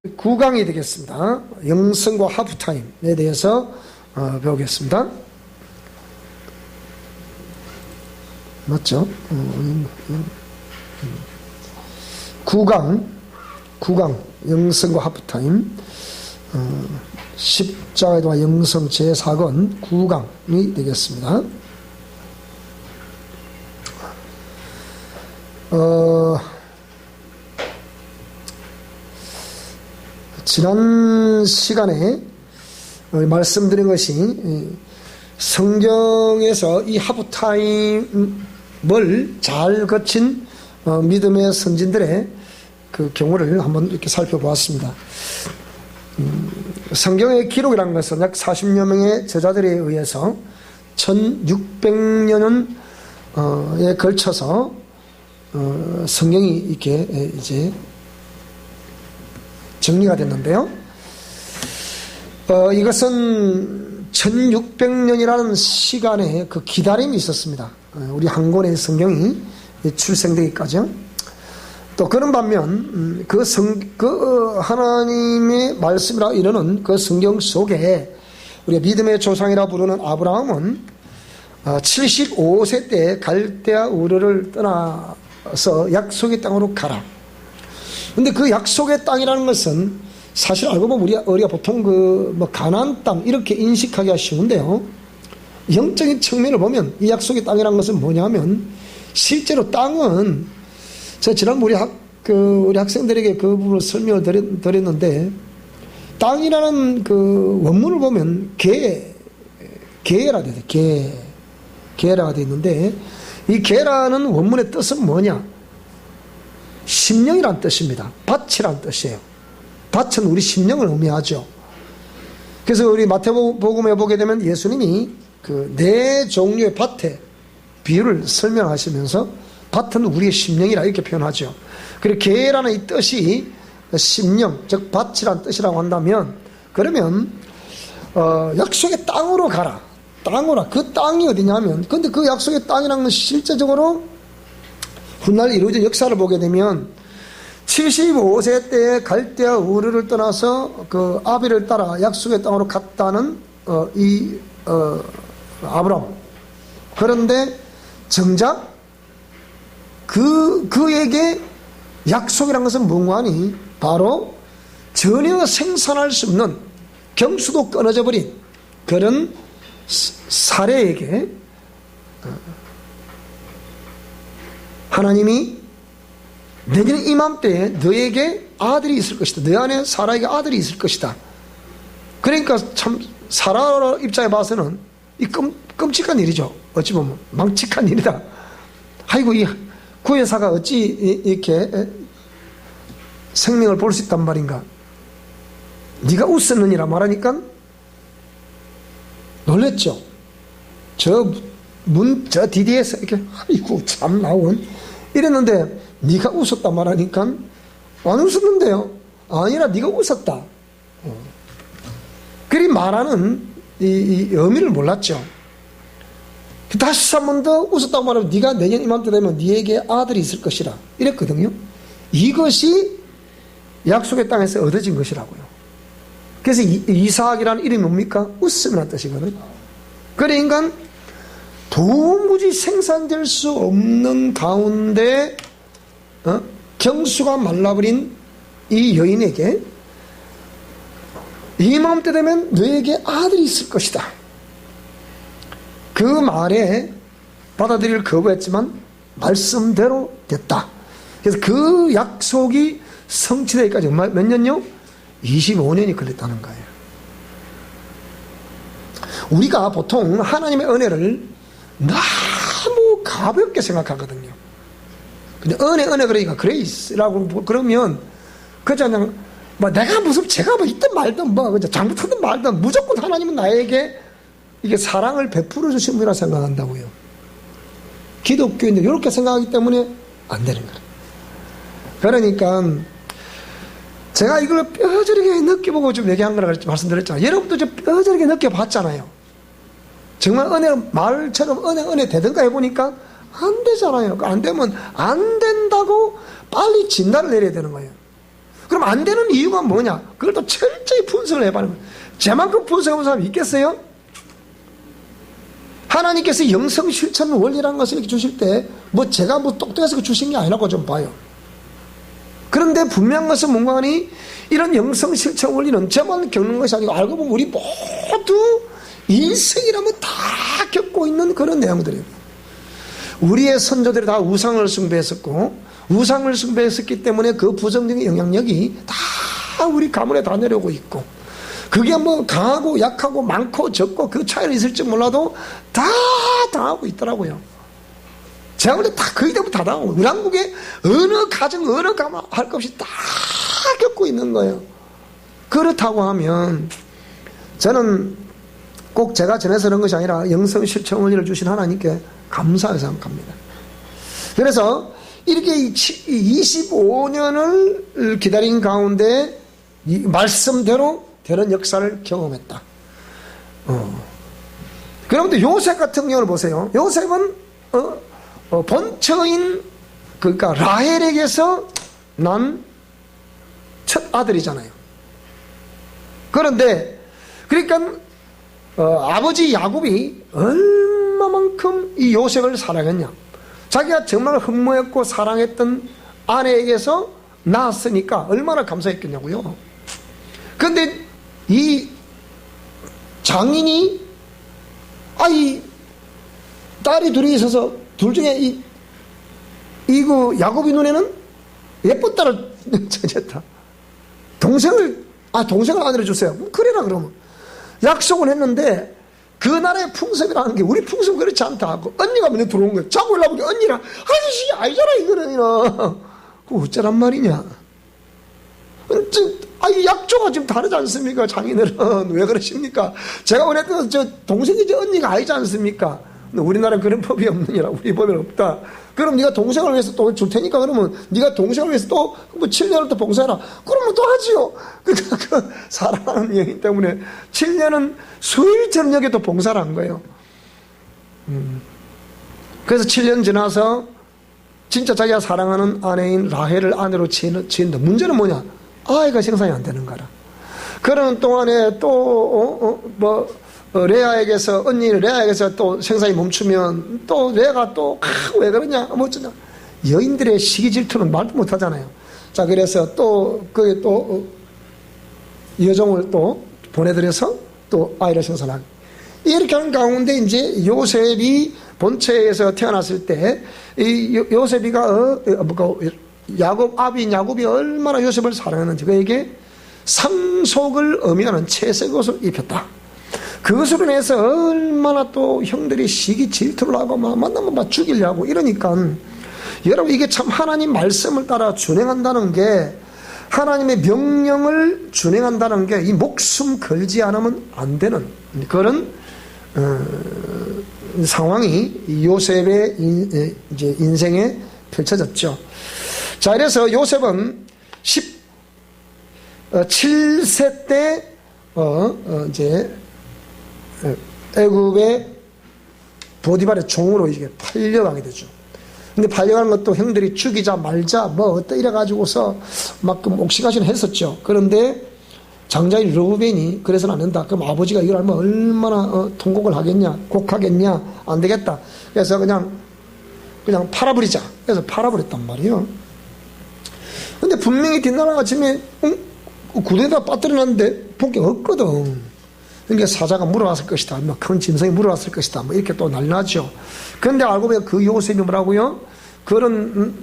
9강이 되겠습니다. 영성과 하프타임에 대해서 배우겠습니다. 맞죠? 9강 영성과 하프타임, 십자가의 영성 제4권 9강이 되겠습니다. 지난 시간에 말씀드린 것이 성경에서 이 하프타임을 잘 거친 믿음의 선진들의 그 경우를 한번 이렇게 살펴보았습니다. 성경의 기록이라는 것은 약 40여 명의 저자들에 의해서 1600년에 걸쳐서 성경이 이렇게 이제 정리가 됐는데요. 이것은 1600년이라는 시간에 그 기다림이 있었습니다. 우리 한 권의 성경이 출생되기까지요. 또 그런 반면 그 하나님의 말씀이라 이르는 그 성경 속에 우리가 믿음의 조상이라 부르는 아브라함은 75세 때 갈대아 우르를 떠나서 약속의 땅으로 가라. 근데 그 약속의 땅이라는 것은 사실 알고 보면 우리가 보통 가나안 땅 이렇게 인식하기가 쉬운데요. 영적인 측면을 보면 이 약속의 땅이라는 것은 뭐냐면 실제로 땅은 제가 지난 우리 학생들에게 그 부분을 설명을 드렸는데 땅이라는 그 원문을 보면 개라 되어 있어요. 개라가 되어 있는데 이 개라는 원문의 뜻은 뭐냐? 심령이란 뜻입니다. 밭이란 뜻이에요. 밭은 우리 심령을 의미하죠. 그래서 우리 마태복음에 보게 되면 예수님이 그 네 종류의 밭의 비유를 설명하시면서 밭은 우리의 심령이라 이렇게 표현하죠. 그리고 계라는 이 뜻이 심령, 즉 밭이란 뜻이라고 한다면 그러면 약속의 땅으로 가라. 땅으로. 그 땅이 어디냐면 근데 그 약속의 땅이라는 건 실제적으로 훗날 이루어진 역사를 보게 되면 75세 때에 갈대아 우르를 떠나서 그 아비를 따라 약속의 땅으로 갔다는 아브람. 그런데 정작 그에게 약속이란 것은 무관히 바로 전혀 생산할 수 없는 경수도 끊어져 버린 그런 사례에게 하나님이 내년 이맘때에 너에게 아들이 있을 것이다. 너 안에 사라에게 아들이 있을 것이다. 그러니까 참 사라 입장에 봐서는 이 끔찍한 일이죠. 어찌 보면 망측한 일이다. 아이고 이 구혜사가 어찌 이렇게 생명을 볼 수 있단 말인가. 네가 웃었느니라 말하니까 놀랬죠. 저 뒤에서 이렇게 아이고 참 나온 이랬는데 네가 웃었다 말하니까 안 웃었는데요. 아니라 네가 웃었다. 그리 말하는 이 의미를 몰랐죠. 다시 한 번 더 웃었다고 말하면 네가 내년 이맘때 되면 네에게 아들이 있을 것이라 이랬거든요. 이것이 약속의 땅에서 얻어진 것이라고요. 그래서 이삭이라는 이름이 뭡니까? 웃음이라는 뜻이거든요. 그러니까 도무지 생산될 수 없는 가운데 경수가 말라버린 이 여인에게 이맘때 되면 너에게 아들이 있을 것이다. 그 말에 받아들이를 거부했지만 말씀대로 됐다. 그래서 그 약속이 성취되기까지 몇 년요? 25년이 걸렸다는 거예요. 우리가 보통 하나님의 은혜를 너무 가볍게 생각하거든요. 근데 은혜 그러니까 그레이스라고 그러면 그냥 내가 무슨 제가 있든 말든 잘못하든 말든 무조건 하나님은 나에게 이게 사랑을 베풀어 주신 분이라 생각한다고요. 기독교인들 이렇게 생각하기 때문에 안 되는 거예요. 그러니까 제가 이걸 뼈저리게 느껴보고 좀 얘기한 거라 말씀드렸잖아요. 여러분도 좀 뼈저리게 느껴봤잖아요. 정말 말처럼 은혜 되든가 해보니까 안 되잖아요. 안 되면 안 된다고 빨리 진단을 내려야 되는 거예요. 그럼 안 되는 이유가 뭐냐? 그걸 또 철저히 분석을 해봐는 거예요. 제만큼 분석해본 사람이 있겠어요? 하나님께서 영성 실천 원리라는 것을 이렇게 주실 때, 뭐 제가 뭐 똑똑해서 주신 게 아니라고 좀 봐요. 그런데 분명한 것은 뭔가 하니, 이런 영성 실천 원리는 저만 겪는 것이 아니고, 알고 보면 우리 모두 인생이라면 다 겪고 있는 그런 내용들이에요. 우리의 선조들이 다 우상을 숭배했었고, 우상을 숭배했었기 때문에 그 부정적인 영향력이 다 우리 가문에 다 내려오고 있고, 그게 뭐 강하고 약하고 많고 적고 그 차이는 있을지 몰라도 다 당하고 있더라고요. 제가 볼 때 다 거의 대부분 다 당하고, 우리 한국에 어느 가정 어느 가문 할 것 없이 다 겪고 있는 거예요. 그렇다고 하면 저는 꼭 제가 전해서 그런 것이 아니라 영성 실천 원리를 주신 하나님께 감사하게 생각합니다. 그래서 이렇게 25년을 기다린 가운데 이 말씀대로 되는 역사를 경험했다. 그런데 요셉 같은 경우를 보세요. 요셉은 본처인 그러니까 라헬에게서 난 첫 아들이잖아요. 그런데 그러니까 아버지 야곱이 얼마만큼 이 요셉을 사랑했냐. 자기가 정말 흠모했고 사랑했던 아내에게서 낳았으니까 얼마나 감사했겠냐고요. 그런데 이 장인이 이 딸이 둘이 있어서 둘 중에 그 야곱이 눈에는 예쁜 딸을 찾았다. 동생을 아내를 주세요. 그래라 그러면 약속을 했는데 그 나라의 풍습이라는 게 우리 풍습은 그렇지 않다 하고 언니가 먼저 들어온 거예요. 자고 올라보니 언니랑 아저씨 아니잖아 이거는. 그거 어쩌란 말이냐. 약조가 지금 다르지 않습니까? 장인어른 왜 그러십니까? 제가 원했던 저 동생이지 언니가 아니지 않습니까? 근데 우리나라는 그런 법이 없느니라. 우리 법이 없다. 그럼 네가 동생을 위해서 또 줄 테니까 그러면 네가 동생을 위해서 또 뭐 7년을 또 봉사해라. 그러면 또 하지요. 그러니까 그 사랑하는 영이 때문에 7년은 수일 저녁에 또 봉사를 한 거예요. 그래서 7년 지나서 진짜 자기가 사랑하는 아내인 라헬을 아내로 지은다. 문제는 뭐냐? 아이가 생산이 안 되는 거라. 그러는 동안에 또 레아에게서 언니 레아에게서 또 생산이 멈추면 또 레아가 또 왜 그러냐 뭐 어쩌냐. 여인들의 시기 질투는 말도 못 하잖아요. 자, 그래서 또 그게 또 여종을 또 보내드려서 또 아이를 생산하고 이렇게 하는 가운데 이제 요셉이 본처에서 태어났을 때 이 요셉이가 야곱이 얼마나 요셉을 사랑했는지 그에게 상속을 의미하는 채색 옷을 입혔다. 그것으로 인해서 얼마나 또 형들이 시기 질투를 하고 만나면 막 죽이려고 이러니까 여러분 이게 참 하나님 말씀을 따라 준행한다는 게 하나님의 명령을 준행한다는 게 이 목숨 걸지 않으면 안 되는 그런 상황이 요셉의 이제 인생에 펼쳐졌죠. 자, 그래서 요셉은 17세 때 이제 애굽의 보디발의 종으로 이게 팔려가게 되죠. 근데 팔려가는 것도 형들이 죽이자 말자 이래가지고서 막 옥시가시는 했었죠. 그런데 장자인 르우벤이 그래서는 안 된다. 그럼 아버지가 이걸 알면 얼마나 통곡을 하겠냐, 곡하겠냐, 안 되겠다. 그래서 그냥 팔아버리자. 그래서 팔아버렸단 말이에요. 근데 분명히 뒷날 아침에 구덩이에다 빠뜨려놨는데 본 게 없거든. 그러니까 사자가 물어왔을 것이다. 큰 짐승이 물어왔을 것이다. 이렇게 또 난리나죠. 그런데 알고 보니까 그 요셉이 뭐라고요? 그런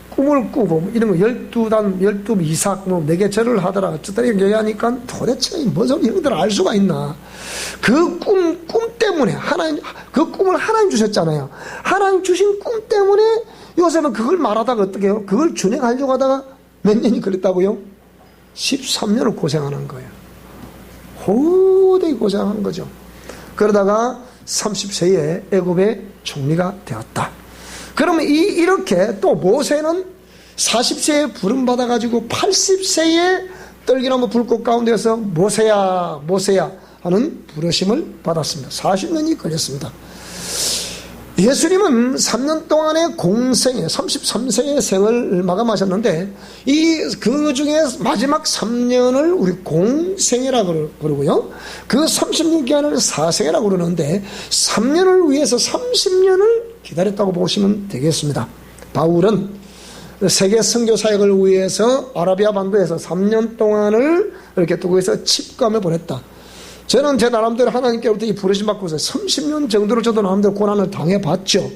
꿈을 꾸고 이런 거 12단 12 이삭 내게 절을 하더라 어쩌다 이렇게 얘기하니까 도대체 무슨 형들 알 수가 있나. 그 꿈 때문에 하나님 그 꿈을 하나님 주셨잖아요. 하나님 주신 꿈 때문에 요셉은 그걸 말하다가 어떻게 해요? 그걸 준행하려고 하다가 몇 년이 걸렸다고요? 13년을 고생하는 거예요. 호되게 고생한 거죠. 그러다가 30세에 애굽의 총리가 되었다. 그러면 이렇게 또 모세는 40세에 부름받아가지고 80세에 떨기나무 불꽃 가운데서 모세야 모세야 하는 부르심을 받았습니다. 40년이 걸렸습니다. 예수님은 3년 동안의 공생에 33세의 생을 마감하셨는데 그 중에 마지막 3년을 우리 공생이라고 그러고요. 그 36개월을 사생이라고 그러는데 3년을 위해서 30년을 기다렸다고 보시면 되겠습니다. 바울은 세계 선교 사역을 위해서 아라비아 반도에서 3년 동안을 이렇게 두고 해서 칩감을 보냈다. 저는 제 나름대로 하나님께로부터 이 부르심 받고서 30년 정도를 저도 나름대로 고난을 당해봤죠.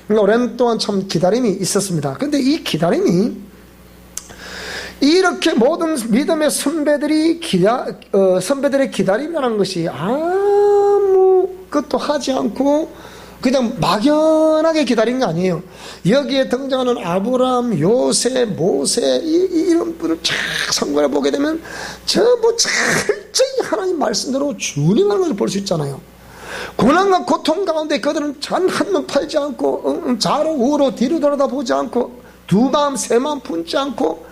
그러니까 오랜 동안 참 기다림이 있었습니다. 그런데 이 기다림이 이렇게 모든 믿음의 선배들의 기다림이라는 것이 아무것도 하지 않고 그냥 막연하게 기다린 게 아니에요. 여기에 등장하는 아브라함, 요새, 모세 이런 분을 쫙 상관해 보게 되면 전부 철저히 하나님 말씀대로 준행하는 것을 볼 수 있잖아요. 고난과 고통 가운데 그들은 단 한 번 팔지 않고 좌로 우로 뒤로 돌아다보지 않고 두 마음 세 마음 품지 않고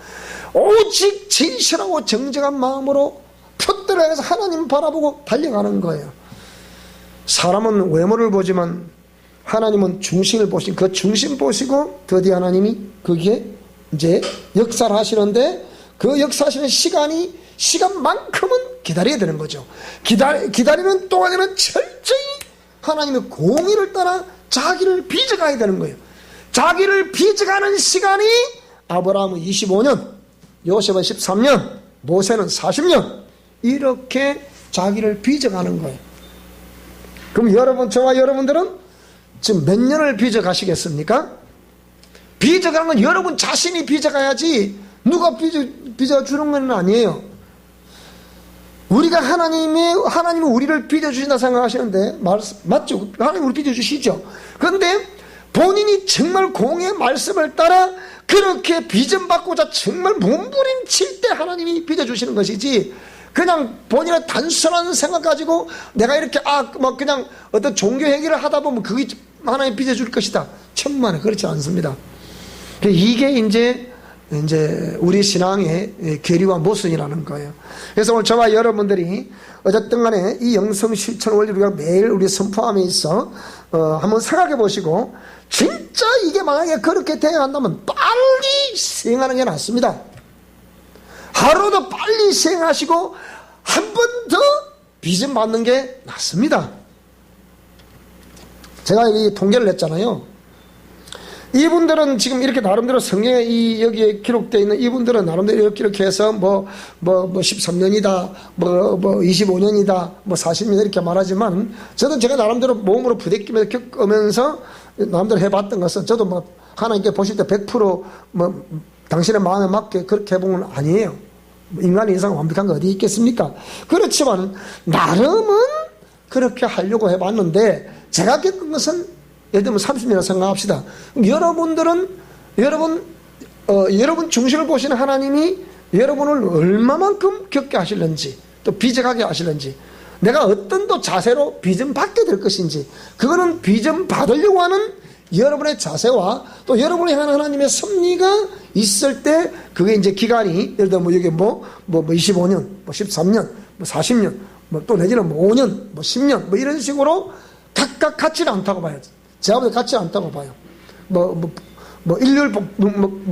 오직 진실하고 정직한 마음으로 표대로 해서 하나님 바라보고 달려가는 거예요. 사람은 외모를 보지만 하나님은 중심을 보신 그 중심 보시고 드디어 하나님이 거기에 이제 역사를 하시는데 그 역사하시는 시간만큼은 기다려야 되는 거죠. 기다리는 동안에는 철저히 하나님의 공의를 따라 자기를 빚어가야 되는 거예요. 자기를 빚어가는 시간이 아브라함은 25년, 요셉은 13년, 모세는 40년 이렇게 자기를 빚어가는 거예요. 그럼 여러분, 저와 여러분들은 지금 몇 년을 빚어가시겠습니까? 빚어가는 건 여러분 자신이 빚어가야지 누가 빚어주는 건 아니에요. 우리가 하나님이 우리를 빚어주신다 생각하시는데 맞죠? 하나님 우리 빚어주시죠. 그런데 본인이 정말 공의 말씀을 따라 그렇게 빚음받고자 정말 몸부림칠 때 하나님이 빚어주시는 것이지 그냥 본인의 단순한 생각 가지고 내가 이렇게 그냥 어떤 종교 행위를 하다 보면 그게 하나님 빚어줄 것이다. 천만에 그렇지 않습니다. 이게 이제 우리 신앙의 계리와 모순이라는 거예요. 그래서 오늘 저와 여러분들이 어쨌든 간에 이 영성 실천 원리를 우리가 매일 우리 선포함에 있어 한번 생각해 보시고 진짜 이게 만약에 그렇게 돼야 한다면 빨리 시행하는 게 낫습니다. 하루도 빨리 시행하시고 한 번 더 빚은 받는 게 낫습니다. 제가 이 통계를 냈잖아요. 이분들은 지금 이렇게 나름대로 성경에 여기에 기록되어 있는 이분들은 나름대로 이렇게 해서 13년이다, 25년이다, 40년 이렇게 말하지만 저는 제가 나름대로 몸으로 부대끼면서 겪으면서 나름대로 해봤던 것은 저도 하나님께 보실 때 100% 당신의 마음에 맞게 그렇게 해보면 아니에요. 인간의 인생은 완벽한 거 어디 있겠습니까? 그렇지만 나름은 그렇게 하려고 해봤는데 제가 겪은 것은 예를 들면 30년이라고 생각합시다. 여러분 중심을 보시는 하나님이 여러분을 얼마만큼 겪게 하실는지 또 빚어가게 하실는지 내가 어떤 또 자세로 빚은 받게 될 것인지 그거는 빚은 받으려고 하는 여러분의 자세와 또 여러분이 향한 하나님의 섭리가 있을 때 그게 이제 기간이 예를 들면 여기 25년, 13년, 40년, 또 내지는 5년, 10년 이런 식으로 각각 같지는 않다고 봐요. 제가 보다 같지 않다고 봐요. 일률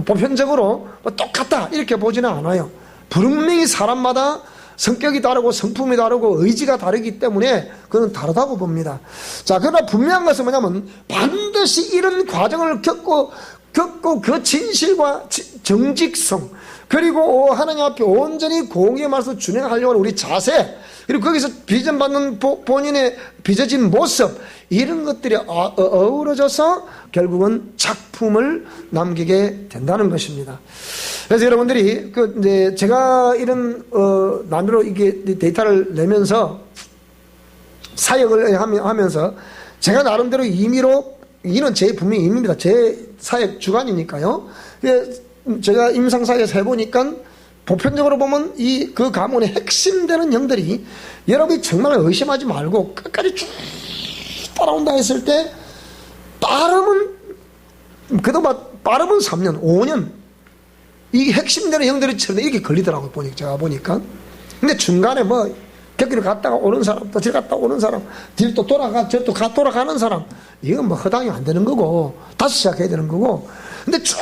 보편적으로 똑같다 이렇게 보지는 않아요. 분명히 사람마다 성격이 다르고 성품이 다르고 의지가 다르기 때문에 그건 다르다고 봅니다. 자, 그러나 분명한 것은 뭐냐면 반드시 이런 과정을 겪고 그 진실과 정직성 그리고 하나님 앞에 온전히 공의의 말씀을 준행하려고 하는 우리 자세 그리고 거기서 빚음받는 본인의 빚어진 모습 이런 것들이 어우러져서 결국은 작품을 남기게 된다는 것입니다. 그래서 여러분들이 제가 이런 나름대로 이게 데이터를 내면서 사역을 하면서 제가 나름대로 임의로 이는 제 분명히 임의입니다. 제 사역 주관이니까요. 제가 임상사역에서 해보니까 보편적으로 보면 그 가문의 핵심되는 영들이 여러분이 정말 의심하지 말고 끝까지 쭉 따라온다 했을 때 빠르면 3년, 5년 이 핵심되는 형들이 이렇게 걸리더라고요. 제가 보니까. 근데 중간에 객기를 갔다가 오는 사람, 또 저 갔다 오는 사람, 뒤로 또 저 또 돌아가는 사람, 이건 뭐 허당이 안 되는 거고, 다시 시작해야 되는 거고. 근데 쭉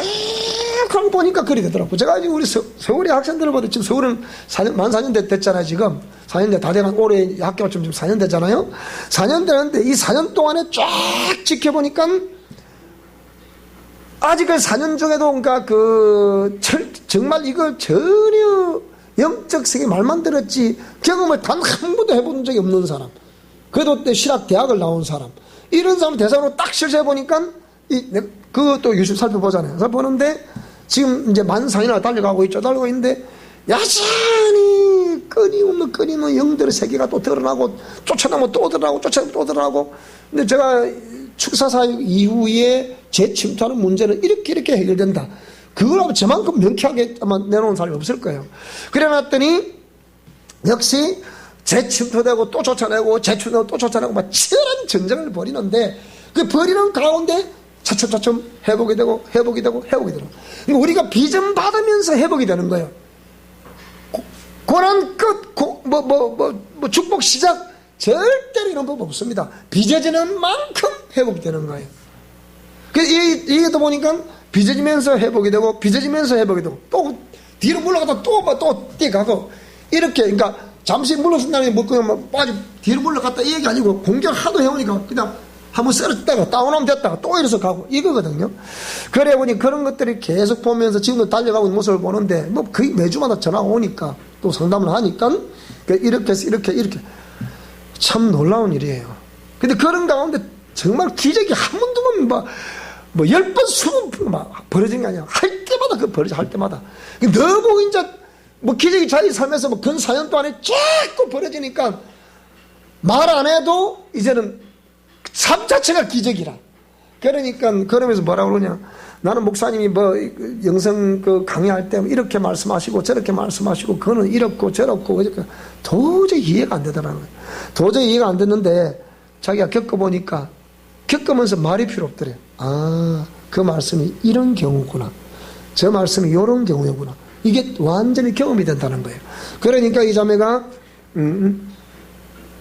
하고 보니까 그리 되더라고. 제가 지금 우리 서울의 학생들을 봐도 지금 서울은 만 4년 됐잖아요, 지금. 4년 다 돼간 올해 학교가 지금 4년 됐잖아요. 4년 되는데 이 4년 동안에 쫙 지켜보니까 아직 그 4년 중에도 그러니까 정말 이거 전혀 영적 세계 말만 들었지 경험을 단 한 번도 해본 적이 없는 사람, 그래도 때 신학 대학을 나온 사람, 이런 사람 대상으로 딱 실제해 보니까 그것도 유심 살펴보잖아요. 살펴보는데 지금 이제 만 4년이나 달려가고 있는데 여전히 끊임없는 영들의 세계가 또 드러나고, 쫓아나면 또 드러나고, 쫓아나면 또 드러나고. 근데 제가 축사사역 이후에 재침투하는 문제는 이렇게 해결된다, 그걸 아마 저만큼 명쾌하게 아마 내놓은 사람이 없을 거예요. 그래 놨더니 역시 재침투되고 또 쫓아내고, 재침투되고 또 쫓아내고, 막 치열한 전쟁을 벌이는데, 그 벌이는 가운데 차츰차츰 회복이 되고 그러니까 우리가 빚은 받으면서 회복이 되는 거예요. 고난 끝, 축복 시작, 절대로 이런 법 없습니다. 빚어지는 만큼 회복이 되는 거예요. 이게도 보니까 빚어지면서 회복이 되고, 빚어지면서 회복이 되고, 또 뒤로 물러가다 또 뛰어가고, 이렇게, 그러니까 잠시 물러선다니 뭐 그냥 빠지 뒤로 물러갔다 이 얘기 아니고, 공격 하도 해오니까 그냥 한번 쓰러졌다가 다운하면 됐다가 또 이래서 가고 이거거든요. 그래 보니 그런 것들이 계속 보면서 지금도 달려가고 있는 모습을 보는데, 뭐 거의 매주마다 전화가 오니까 또 상담을 하니까 이렇게 해서 이렇게 참 놀라운 일이에요. 근데 그런 가운데 정말 기적이 한 번 두 번 뭐 10번 20번 막 벌어진 게 아니야. 할 때마다 할 때마다 너무 이제 뭐 기적이 자기 삶에서 뭐 근 4년 동안에 자꾸 벌어지니까 말 안 해도 이제는 삶 자체가 기적이라. 그러니까 그러면서 뭐라고 그러냐, 나는 목사님이 뭐 영성 강의할 때 이렇게 말씀하시고 저렇게 말씀하시고 그거는 이렇고 저렇고 그러니까 도저히 이해가 안 되더라는 거예요. 도저히 이해가 안 됐는데 자기가 겪어보니까, 겪으면서 말이 필요 없더래요. 아, 그 말씀이 이런 경우구나, 저 말씀이 이런 경우구나, 이게 완전히 경험이 된다는 거예요. 그러니까 이 자매가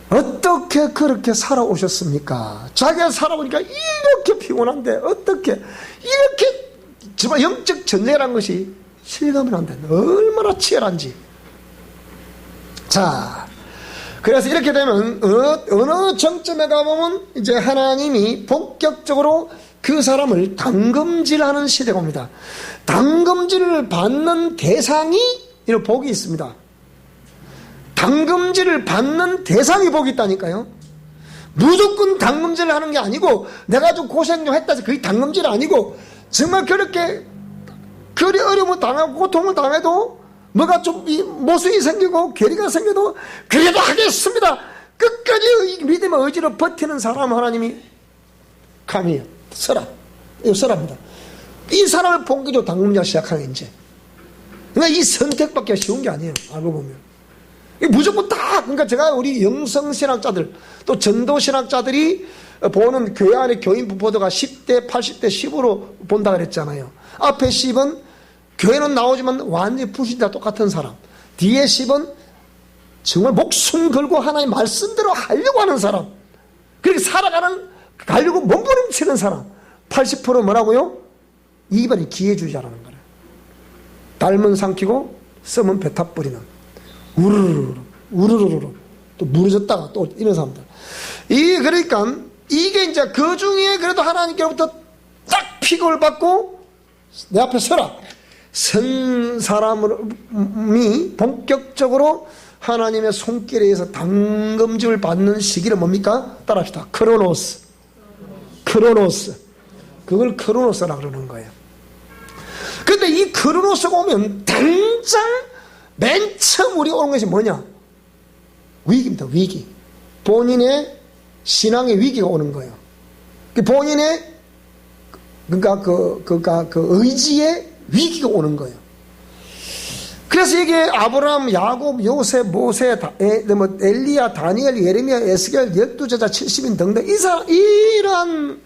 어떻게 그렇게 살아오셨습니까? 자기가 살아보니까 이렇게 피곤한데 어떻게 이렇게 정말 영적 전쟁이라는 것이 실감이 안 된다, 얼마나 치열한지. 자, 그래서 이렇게 되면 어느 정점에 가보면 이제 하나님이 본격적으로 그 사람을 당금질하는 시대가 옵니다. 당금질을 받는 대상이 이런 복이 있습니다. 당금질을 받는 대상이 복이 있다니까요. 무조건 당금질을 하는 게 아니고, 내가 좀 고생 좀 했다 해서 그게 당금질 아니고, 정말 그렇게 그리 어려움을 당하고 고통을 당해도 뭐가 좀 모순이 생기고 괴리가 생겨도 그래도 하겠습니다, 끝까지 믿음의 의지로 버티는 사람 하나님이 감히 서라, 이거 서랍니다. 이 사람을 본격적으로 당금질 시작하는 이제. 그러니까 이 선택받기가 쉬운 게 아니에요, 알고 보면. 무조건 다, 그러니까 제가 우리 영성신학자들 또 전도신학자들이 보는 교회 안에 교인 분포도가 10대 80대 10으로 본다 그랬잖아요. 앞에 10은 교회는 나오지만 완전히 불신자 똑같은 사람, 뒤에 10은 정말 목숨 걸고 하나님 말씀대로 하려고 하는 사람, 그렇게 가려고 몸부림치는 사람, 80% 뭐라고요? 이번에 기회주의자라는 거예요. 닮은 삼키고 썸은 배타 버리는, 우르르르 또 무너졌다가 또 이런 사람들. 그러니까 이게 이제 그 중에 그래도 하나님께로부터 딱 픽을 받고 내 앞에 서라, 선 사람이 본격적으로 하나님의 손길에 의해서 당금질을 받는 시기를 뭡니까? 따라합시다. 크로노스. 그걸 크로노스라 그러는 거예요. 근데 이 크로노스가 오면 당장 맨 처음 우리 오는 것이 뭐냐? 위기입니다. 위기. 본인의 신앙의 위기가 오는 거예요. 본인의 그러니까 의지의 위기가 오는 거예요. 그래서 이게 아브라함, 야곱, 요셉, 모세, 엘리야, 다니엘, 예레미야, 에스겔, 12제자, 70인 등등 이러한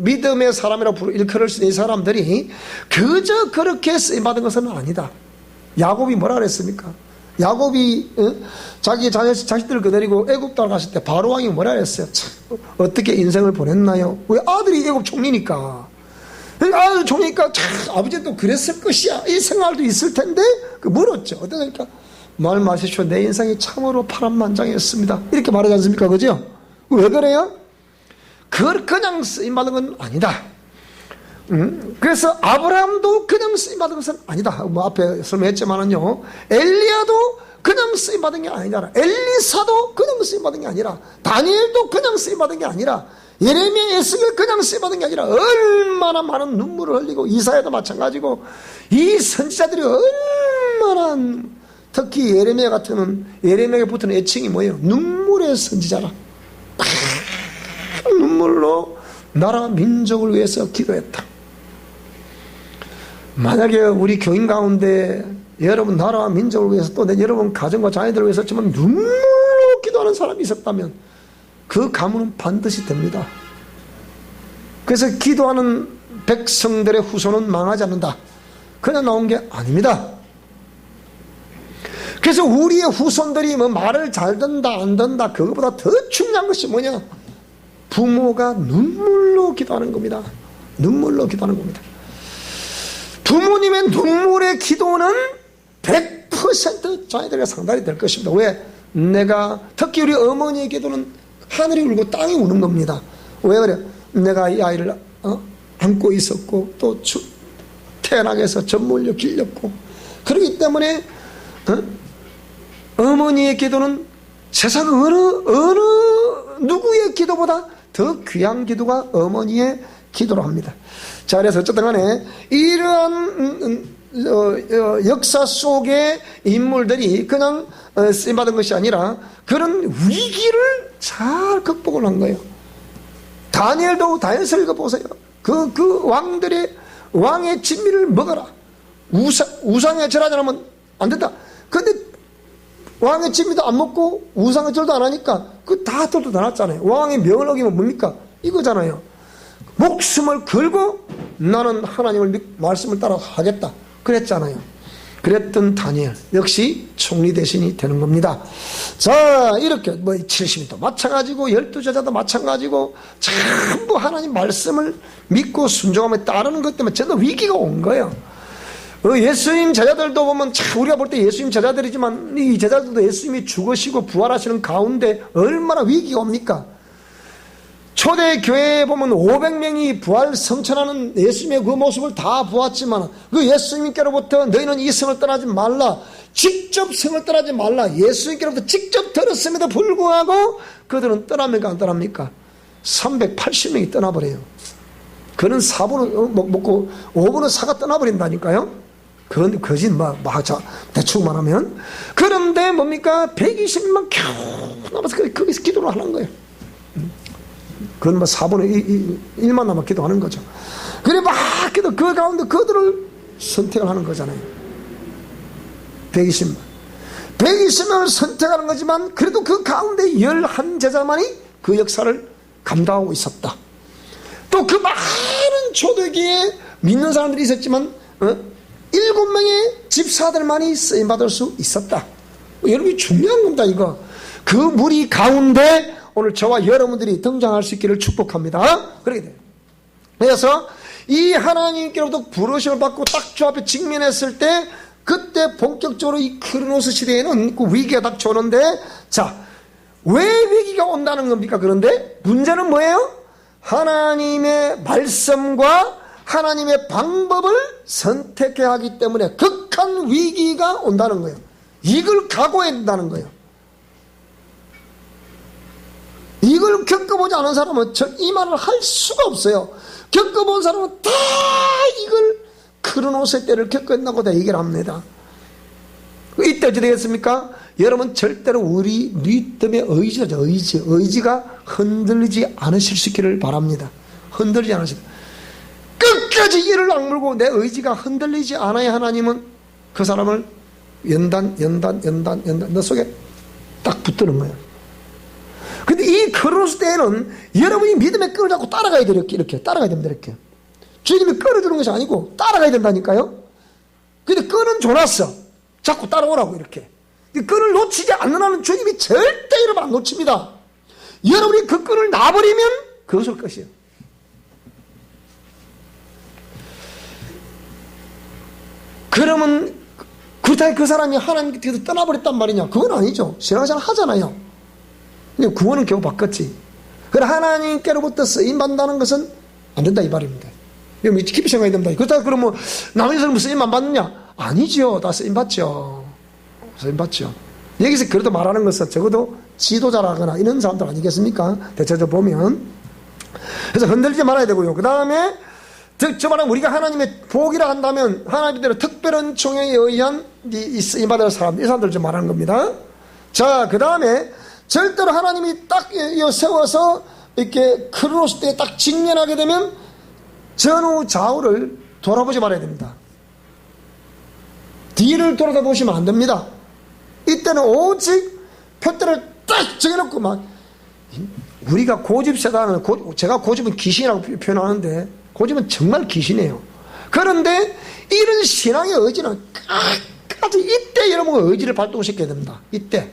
믿음의 사람이라고 일컬을 수 있는 이 사람들이 그저 그렇게 쓰임받은 것은 아니다. 야곱이 뭐라 그랬습니까? 야곱이 자기 자식들을 거느리고 애굽 갔을 때 바로 왕이 뭐라 했어요? 참, 어떻게 인생을 보냈나요? 왜 아들이 애굽 총리니까. 아들 총리니까 참, 아버지도 그랬을 것이야. 이 생활도 있을 텐데 물었죠. 어떠니까 말 마십시오. 내 인생이 참으로 파란만장했습니다. 이렇게 말하지 않습니까? 그죠? 왜 그래요? 그걸 그냥 쓰임받은 건 아니다. 그래서 아브라함도 그냥 쓰임받은 것은 아니다. 뭐 앞에 설명했지만은요, 엘리야도 그냥 쓰임받은 게 아니라, 엘리사도 그냥 쓰임받은 게 아니라, 다니엘도 그냥 쓰임받은 게 아니라, 예레미야, 에스겔 그냥 쓰임받은 게 아니라 얼마나 많은 눈물을 흘리고, 이사야도 마찬가지고, 이 선지자들이 얼마나, 특히 예레미야 같은, 예레미야에 붙은 애칭이 뭐예요? 눈물의 선지자라. 눈물로 나라 민족을 위해서 기도했다. 만약에 우리 교인 가운데 여러분 나라와 민족을 위해서 또 여러분 가정과 자녀들을 위해서 했지만 눈물로 기도하는 사람이 있었다면 그 가문은 반드시 됩니다. 그래서 기도하는 백성들의 후손은 망하지 않는다. 그냥 나온 게 아닙니다. 그래서 우리의 후손들이 뭐 말을 잘 듣는다 안 듣는다 그것보다 더 중요한 것이 뭐냐? 부모가 눈물로 기도하는 겁니다. 눈물로 기도하는 겁니다. 부모님의 눈물의 기도는 100% 자녀들에게 상달이 될 것입니다. 왜? 특히 우리 어머니의 기도는 하늘이 울고 땅이 우는 겁니다. 왜 그래? 내가 이 아이를 안고 있었고 또 태어나게 해서 젖물려 길렸고 그렇기 때문에 어머니의 기도는 세상 어느 누구의 기도보다 더 귀한 기도가 어머니의 기도로 합니다. 자, 그래서 어쨌든 간에 이러한 역사 속의 인물들이 그냥 쓰임받은 것이 아니라 그런 위기를 잘 극복을 한 거예요. 다니엘서 읽어보세요. 그 왕의 진미를 먹어라. 우상에 절하지 않으면 안 된다. 근데 왕의 진미도 안 먹고 우상의 절도 안 하니까 그 다 돌도 다 났잖아요. 왕의 명을 어기면 뭡니까? 이거잖아요. 목숨을 걸고 나는 하나님을 말씀을 따라 하겠다 그랬잖아요. 그랬던 다니엘 역시 총리 대신이 되는 겁니다. 자, 이렇게 뭐 70인도 마찬가지고 12제자도 마찬가지고 전부 하나님 말씀을 믿고 순종하며 따르는 것 때문에 전부 위기가 온 거예요. 예수님 제자들도 보면 참 우리가 볼 때 예수님 제자들이지만 이 제자들도 예수님이 죽으시고 부활하시는 가운데 얼마나 위기가 옵니까? 초대교회에 보면 500명이 부활 성천하는 예수님의 그 모습을 다 보았지만 그 예수님께로부터 너희는 이 성을 떠나지 말라, 직접 성을 떠나지 말라, 예수님께로부터 직접 들었음에도 불구하고 그들은 떠납니까 안 떠납니까? 380명이 떠나버려요. 그는 4분은 먹고 5분은 사가 떠나버린다니까요. 그건 거짓 대충 말하면. 그런데 뭡니까? 120만 겨우 남아서 거기서 기도를 하는 거예요. 그건 4분의 1만 남아 기도하는 거죠. 그래 막 기도, 그 가운데 그들을 선택을 하는 거잖아요. 120명을 선택하는 거지만 그래도 그 가운데 11제자만이 그 역사를 감당하고 있었다. 또 그 많은 초대기에 믿는 사람들이 있었지만 7명의 집사들만이 쓰임받을 수 있었다. 여러분이 중요한 겁니다. 이거 그 무리 가운데 오늘 저와 여러분들이 등장할 수 있기를 축복합니다. 그렇게 돼요. 그래서 이 하나님께로부터 부르심을 받고 딱 주 앞에 직면했을 때 그때 본격적으로 이 크로노스 시대에는 그 위기가 닥쳐오는데, 자, 왜 위기가 온다는 겁니까? 그런데 문제는 뭐예요? 하나님의 말씀과 하나님의 방법을 선택해야 하기 때문에 극한 위기가 온다는 거예요. 이걸 각오해야 된다는 거예요. 이걸 겪어보지 않은 사람은 이 말을 할 수가 없어요. 겪어본 사람은 다 이걸 크로노스의 때를 겪었다고 다 얘기를 합니다. 이때 어찌 되겠습니까? 여러분 절대로 우리 믿음의 의지가 흔들리지 않으실 수 있기를 바랍니다. 흔들리지 않으실, 끝까지 이를 악물고 내 의지가 흔들리지 않아야 하나님은 그 사람을 연단 너 속에 딱 붙드는 거예요. 근데 이 크로노스 때에는 여러분이 믿음의 끈을 잡고 따라가야 돼요. 이렇게 따라가야 됩니다. 이렇게 주님이 끌어주는 것이 아니고 따라가야 된다니까요. 근데 끈은 줘놨어. 자꾸 따라오라고 이렇게. 이 끈을 놓치지 않는 한은 주님이 절대 여러분 안 놓칩니다. 여러분이 그 끈을 놔버리면 그것을 것이에요. 그러면 그렇다고 그 사람이 하나님께서 떠나버렸단 말이냐? 그건 아니죠. 신앙생활 하잖아요. 근데 구원은 겨우 바꿨지. 그러나 하나님께로부터 쓰임받는다는 것은 안 된다 이 말입니다. 여러분 깊이 생각해야 됩니다. 그렇다고 그러면 남의 사람은 쓰임만 받느냐? 아니죠. 다 쓰임받죠. 쓰임받죠. 여기서 그래도 말하는 것은 적어도 지도자라거나 이런 사람들 아니겠습니까? 대체적으로 보면. 그래서 흔들리지 말아야 되고요. 그 다음에 저 말하면 우리가 하나님의 복이라 한다면 하나님대로 특별한 총회에 의한 이 쓰임받을 사람들, 이 사람들 좀 말하는 겁니다. 자, 그 다음에 절대로 하나님이 딱 세워서 이렇게 크로노스 때에 딱 직면하게 되면 전후 좌우를 돌아보지 말아야 됩니다. 뒤를 돌아보시면 안 됩니다. 이때는 오직 표대를 딱 정해놓고 막 우리가 고집세다는 제가 고집은 귀신이라고 표현하는데 고집은 정말 귀신이에요. 그런데 이런 신앙의 의지는 끝까지 이때 여러분의 의지를 발동시켜야 됩니다. 이때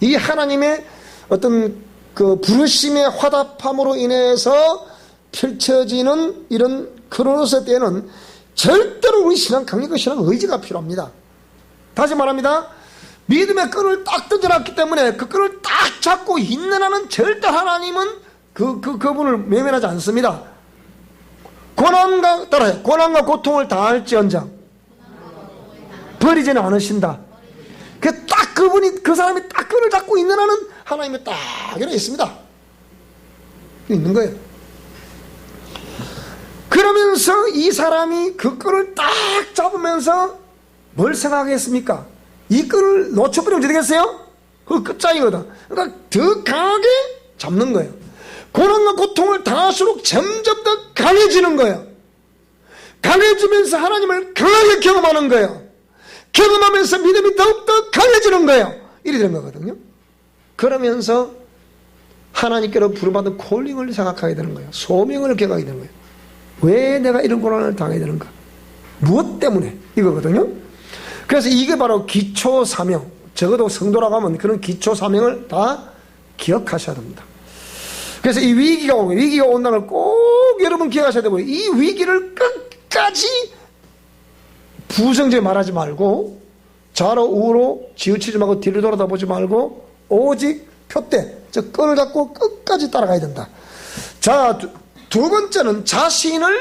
이 하나님의 어떤 그 부르심의 화답함으로 인해서 펼쳐지는 이런 크로노스 때에는 절대로 우리 신앙 강력한 신앙 의지가 필요합니다. 다시 말합니다. 믿음의 끈을 딱 던져놨기 때문에 그 끈을 딱 잡고 있는 한은 절대 하나님은 그분을 외면하지 않습니다. 고난과 고통을 다할지언정 버리지는 않으신다. 딱 그 사람이 딱 끈을 잡고 있는 한은 하나님이 딱 이렇게 있습니다. 있는 거예요. 그러면서 이 사람이 그 끈을 딱 잡으면서 뭘 생각하겠습니까? 이 끈을 놓쳐버리면 어떻게 되겠어요? 그 끝장이거든. 그러니까 더 강하게 잡는 거예요. 고난과 고통을 당할수록 점점 더 강해지는 거예요. 강해지면서 하나님을 강하게 경험하는 거예요. 경험하면서 믿음이 더욱더 강해지는 거예요. 이래 되는 거거든요. 그러면서 하나님께로 부름받은 콜링을 생각하게 되는 거예요. 소명을 기억하게 되는 거예요. 왜 내가 이런 고난을 당해야 되는가? 무엇 때문에? 이거거든요. 그래서 이게 바로 기초 사명. 적어도 성도라고 하면 그런 기초 사명을 다 기억하셔야 됩니다. 그래서 이 위기가 온다는 걸 꼭 여러분 기억하셔야 되고요. 이 위기를 끝까지 부정적으로 말하지 말고 좌로 우로 치우치지 말고 뒤를 돌아다보지 말고 오직 표대, 즉 끈을 잡고 끝까지 따라가야 된다. 자, 두 번째는 자신을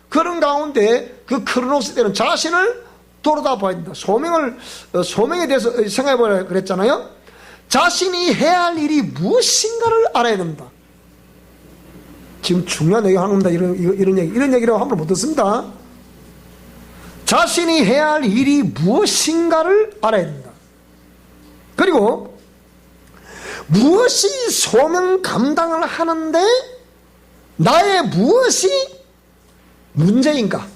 그런 가운데 그 크로노스 때는 자신을 돌아다봐야 된다. 소명에 대해서 생각해보라 그랬잖아요. 자신이 해야 할 일이 무엇인가를 알아야 됩니다. 지금 중요한 얘기 하는 겁니다. 이런 얘기를 함부로 못 듣습니다. 자신이 해야 할 일이 무엇인가를 알아야 됩니다. 그리고 무엇이 소명 감당을 하는데 나의 무엇이 문제인가?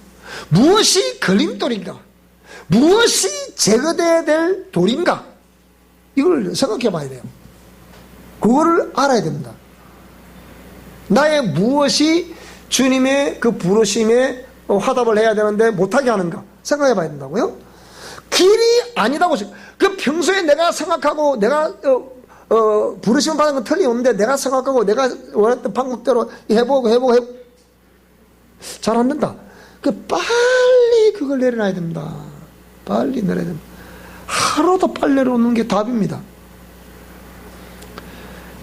무엇이 걸림돌인가? 무엇이 제거돼야 될 돌인가? 이걸 생각해 봐야 돼요. 그거를 알아야 됩니다. 나의 무엇이 주님의 그 부르심에 화답을 해야 되는데 못하게 하는가? 생각해 봐야 된다고요? 길이 아니다고. 그 평소에 내가 생각하고 내가 부르심을 받은 건 틀림없는데 내가 생각하고 내가 원했던 방법대로 해보고 잘 안 된다. 빨리 그걸 내려놔야 됩니다. 빨리 내려야 됩니다. 하루도 빨리 내려오는 게 답입니다.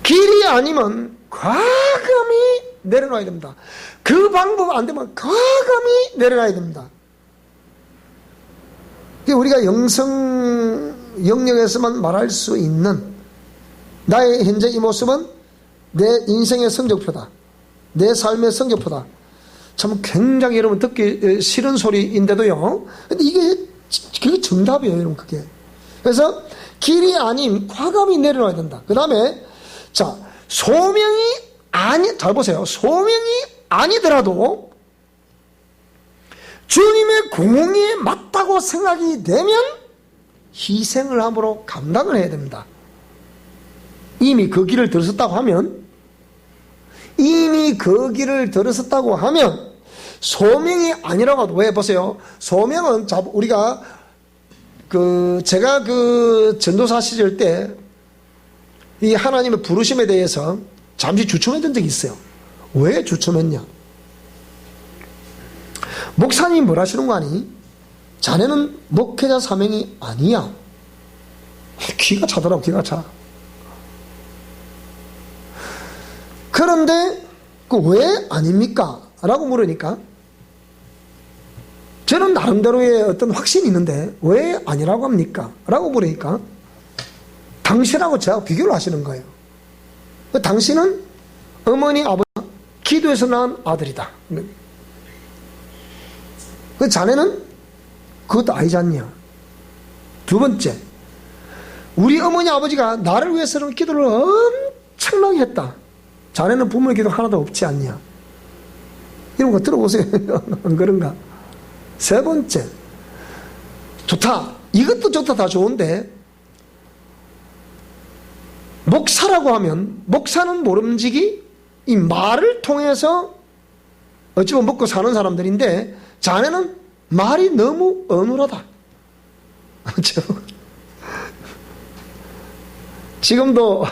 길이 아니면 과감히 내려놔야 됩니다. 그 방법 안 되면 과감히 내려놔야 됩니다. 우리가 영성 영역에서만 말할 수 있는 나의 현재 이 모습은 내 인생의 성적표다. 내 삶의 성적표다. 참 굉장히 여러분 듣기 싫은 소리인데도요. 근데 그게 정답이에요, 여러분, 그게. 그래서 길이 아닌 과감히 내려놔야 된다. 그 다음에, 자, 잘 보세요. 소명이 아니더라도 주님의 공의에 맞다고 생각이 되면 희생을 함으로 감당을 해야 됩니다. 이미 그 길을 들었었다고 하면 소명이 아니라고 해도, 왜 보세요. 소명은 우리가 제가 전도사 시절 때 이 하나님의 부르심에 대해서 잠시 주춤했던 적이 있어요. 왜 주춤했냐? 목사님이 뭘 하시는 거 아니? 자네는 목회자 사명이 아니야. 기가 차더라고, 기가 차. 그런데 왜 아닙니까? 라고 물으니까 저는 나름대로의 어떤 확신이 있는데 왜 아니라고 합니까? 라고 물으니까 당신하고 저하고 비교를 하시는 거예요. 당신은 어머니 아버지 기도에서 낳은 아들이다. 자네는 그것도 아니지 않냐. 두 번째, 우리 어머니 아버지가 나를 위해서는 기도를 엄청나게 했다. 자네는 부모의 기도 하나도 없지 않냐. 이런 거 들어보세요. 안 그런가? 세 번째, 좋다. 이것도 좋다. 다 좋은데 목사라고 하면 목사는 모름지기 이 말을 통해서 어찌 보면 먹고 사는 사람들인데 자네는 말이 너무 어눌하다. 지금도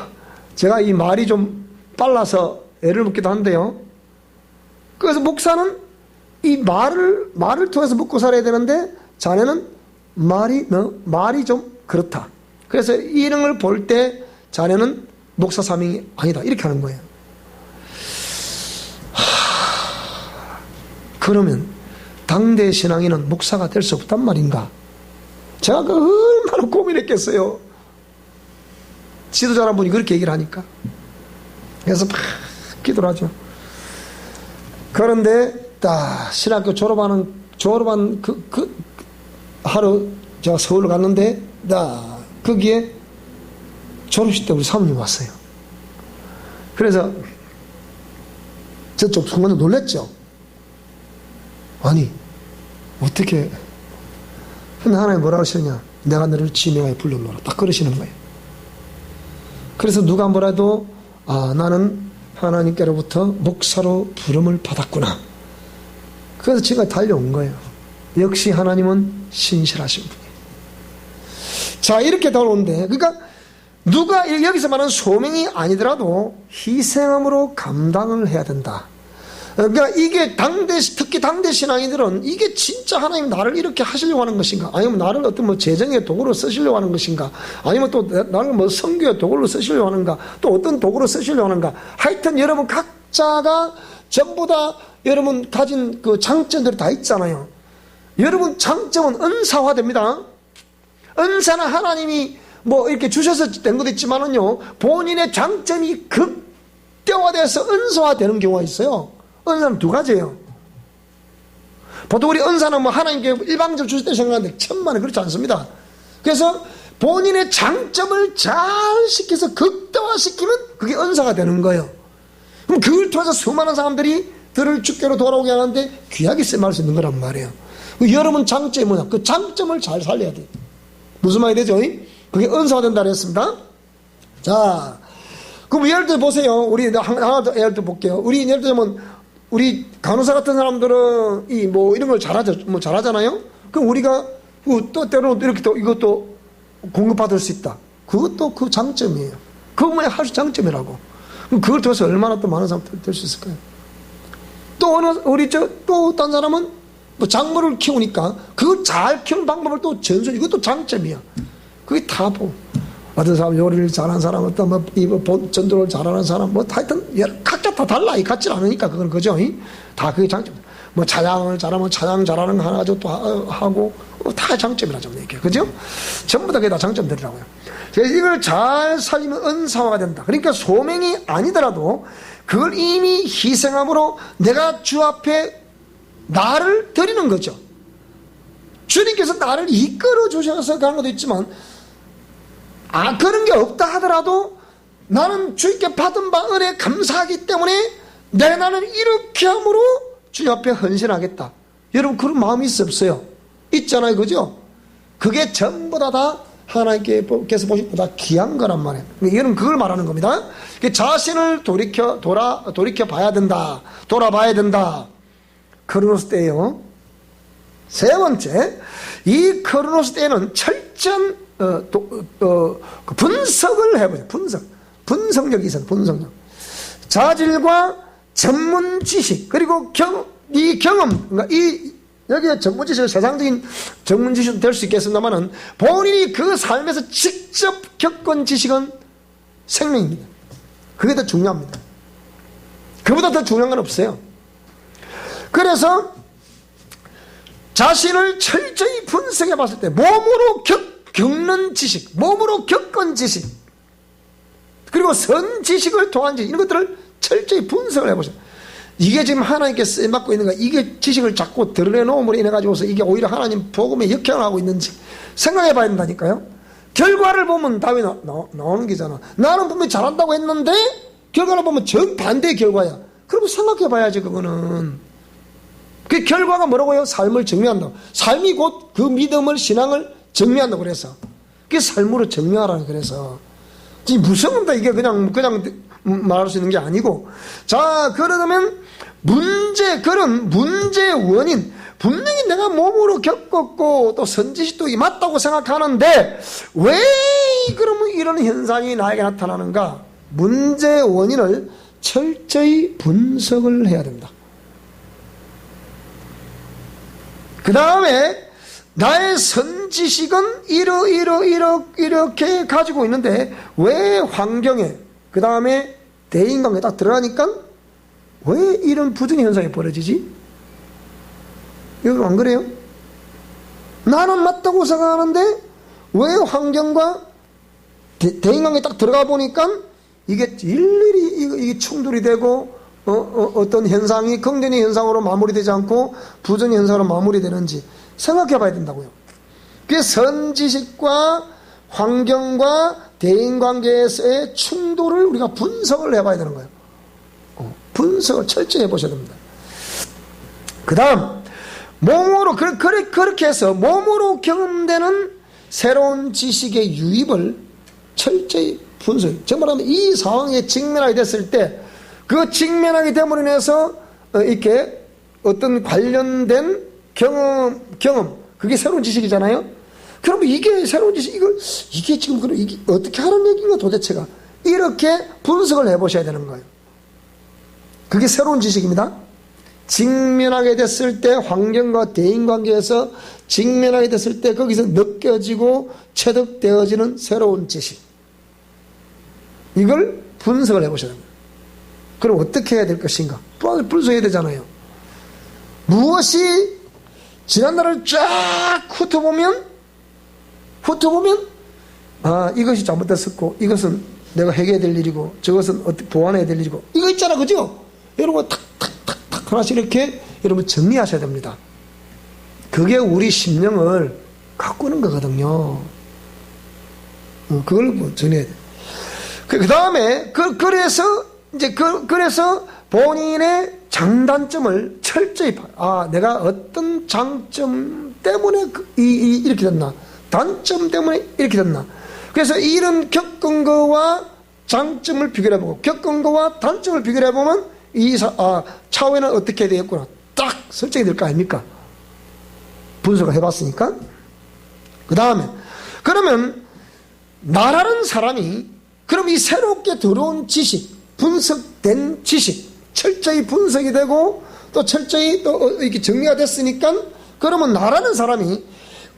제가 이 말이 좀 빨라서 애를 먹기도 한데요. 그래서 목사는 이 말을 통해서 먹고 살아야 되는데 자네는 말이 좀 그렇다. 그래서 이런 걸 볼 때 자네는 목사 사명이 아니다. 이렇게 하는 거예요. 그러면 당대 신앙인은 목사가 될 수 없단 말인가? 제가 얼마나 고민했겠어요. 지도자 한 분이 그렇게 얘기를 하니까. 그래서 막 기도를 하죠. 그런데 딱 신학교 졸업한 하루 제가 서울로 갔는데 거기에 졸업식 때 우리 사모님 왔어요. 그래서 저쪽 순간에 놀랬죠. 아니 어떻게, 근데 하나님 뭐라고 하시느냐, 내가 너를 지명하여 불렀노라, 딱 그러시는 거예요. 그래서 누가 뭐라도 나는 하나님께로부터 목사로 부름을 받았구나. 그래서 제가 달려온 거예요. 역시 하나님은 신실하신 분이에요. 자, 이렇게 달려오는데, 그러니까 누가 여기서 말하는 소명이 아니더라도 희생함으로 감당을 해야 된다. 그러니까 이게 특히 당대 신앙인들은 이게 진짜 하나님 나를 이렇게 하시려고 하는 것인가, 아니면 나를 어떤 재정의 도구로 쓰시려고 하는 것인가, 아니면 또 나를 선교의 도구로 쓰시려고 하는가, 또 어떤 도구로 쓰시려고 하는가. 하여튼 여러분 각자가 전부 다 여러분 가진 그 장점들이 다 있잖아요. 여러분 장점은 은사화됩니다. 은사는 하나님이 이렇게 주셔서 된 것도 있지만은요, 본인의 장점이 극대화돼서 은사화되는 경우가 있어요. 은사는 두 가지예요. 보통 우리 은사는 하나님께 일방적으로 주실 때 생각하는데 천만에 그렇지 않습니다. 그래서 본인의 장점을 잘 시켜서 극대화시키면 그게 은사가 되는 거예요. 그럼 그걸 통해서 수많은 사람들이 들을 주께로 돌아오게 하는데 귀하게 쓰임할 수 있는 거란 말이에요. 여러분 장점이 뭐냐? 그 장점을 잘 살려야 돼요. 무슨 말이 되죠? 그게 은사가 된다 그랬습니다. 자, 그럼 예를 들어 보세요. 우리 하나 더 예를 들어 볼게요. 우리 예를 들면 우리 간호사 같은 사람들은 이런 걸 잘하잖아요. 그럼 우리가 또 때로는 이렇게 또 이것도 공급받을 수 있다. 그것도 그 장점이에요. 그것만이 할 수 장점이라고. 그럼 그걸 통해서 얼마나 또 많은 사람들이 될 수 있을까요? 또 딴 사람은 작물을 키우니까 그걸 잘 키우는 방법을 또 이것도 장점이야. 그게 다 어떤 사람 요리를 잘하는 사람, 어떤 전도를 잘하는 사람, 하여튼 각자 다 달라. 같지 않으니까 그건 그죠? 다 그게 장점. 찬양을 잘하면 찬양 잘하는 거 하나 가지고 또 하고 다 장점이라죠. 그죠? 전부 다 그게 다 장점들이라고요. 그래서 이걸 잘 살리면 은사화가 된다. 그러니까 소명이 아니더라도 그걸 이미 희생함으로 내가 주 앞에 나를 드리는 거죠. 주님께서 나를 이끌어 주셔서 가는 것도 있지만, 그런 게 없다 하더라도 나는 주님께 받은 바 은혜에 감사하기 때문에 나는 이렇게 함으로 주님 앞에 헌신하겠다. 여러분 그런 마음이 있어 없어요? 있잖아요. 그죠? 그게 전부 다 하나님께서 보실 보다 귀한 거란 말이에요. 이거는 그걸 말하는 겁니다. 자신을 돌이켜 봐야 된다. 돌아봐야 된다. 그러는 때예요. 세 번째, 이 크로노스 때는 철저한 그 분석을 해보죠. 분석력이 있어요. 분석력. 자질과 전문 지식, 그리고 이 경험, 그러니까 여기에 전문 지식은 세상적인 전문 지식도 될 수 있겠습니다만은 본인이 그 삶에서 직접 겪은 지식은 생명입니다. 그게 더 중요합니다. 그보다 더 중요한 건 없어요. 그래서 자신을 철저히 분석해 봤을 때 몸으로 겪는 지식, 몸으로 겪은 지식, 그리고 선 지식을 통한 지식, 이런 것들을 철저히 분석을 해보세요. 이게 지금 하나님께 쓰임받고 있는가, 이게 지식을 자꾸 드러내놓음으로 인해가지고서 이게 오히려 하나님 복음에 역행하고 있는지 생각해 봐야 된다니까요. 결과를 보면 답이 나오는 게잖아. 나는 분명히 잘한다고 했는데 결과를 보면 정반대의 결과야. 그러면 생각해 봐야지. 그거는 그 결과가 뭐라고요? 삶을 정리한다. 삶이 곧 그 믿음을, 신앙을 정리한다. 그래서 그게 삶으로 정리하라는. 그래서 무슨 겁니다. 이게 그냥 말할 수 있는 게 아니고. 자, 그러면 그런 문제의 원인, 분명히 내가 몸으로 겪었고 또 선지식도 맞다고 생각하는데 왜 그러면 이런 현상이 나에게 나타나는가? 문제의 원인을 철저히 분석을 해야 됩니다. 그 다음에 나의 선지식은 이렇게 가지고 있는데 왜 환경에, 그 다음에 대인관계에 딱 들어가니까 왜 이런 부정의 현상이 벌어지지? 이거 안 그래요? 나는 맞다고 생각하는데 왜 환경과 대인관계에 딱 들어가 보니까 이게 일일이 이게 충돌이 되고 어떤 현상이 긍정의 현상으로 마무리되지 않고 부정의 현상으로 마무리되는지 생각해 봐야 된다고요. 그게 선지식과 환경과 대인관계에서의 충돌을 우리가 분석을 해봐야 되는 거예요. 분석을 철저히 해보셔야 됩니다. 그 다음 몸으로 그렇게 해서 몸으로 경험되는 새로운 지식의 유입을 철저히 분석. 정말하면 이 상황에 직면하게 됐을 때 그 직면하게 됨으로 인해서 이렇게 어떤 관련된 경험, 그게 새로운 지식이잖아요. 그러면 이게 새로운 지식, 이게 지금 이게 어떻게 하는 얘기인가 도대체가, 이렇게 분석을 해보셔야 되는 거예요. 그게 새로운 지식입니다. 직면하게 됐을 때, 환경과 대인관계에서 직면하게 됐을 때 거기서 느껴지고 체득되어지는 새로운 지식, 이걸 분석을 해보셔야 됩니다. 그럼 어떻게 해야 될 것인가? 분석해야 되잖아요. 무엇이 지난날을 쫙 훑어보면 이것이 잘못됐었고 이것은 내가 해결해야 될 일이고 저것은 어떻게 보완해야 될 일이고 이거 있잖아, 그죠? 여러분 탁탁탁탁 하나씩 이렇게 여러분 정리하셔야 됩니다. 그게 우리 심령을 가꾸는 거거든요. 그걸 정리해야 돼. 그 다음에 그래서 본인의 장단점을 철저히 내가 어떤 장점 때문에 이렇게 됐나, 단점 때문에 이렇게 됐나. 그래서 이런 겪은 거와 장점을 비교해보고 겪은 거와 단점을 비교해보면 차후에는 어떻게 되겠구나 딱 설정이 될 거 아닙니까? 분석을 해봤으니까. 그 다음에 그러면 나라는 사람이 그럼 이 새롭게 들어온 지식, 분석된 지식, 철저히 분석이 되고 또 철저히 또 이렇게 정리가 됐으니까 그러면 나라는 사람이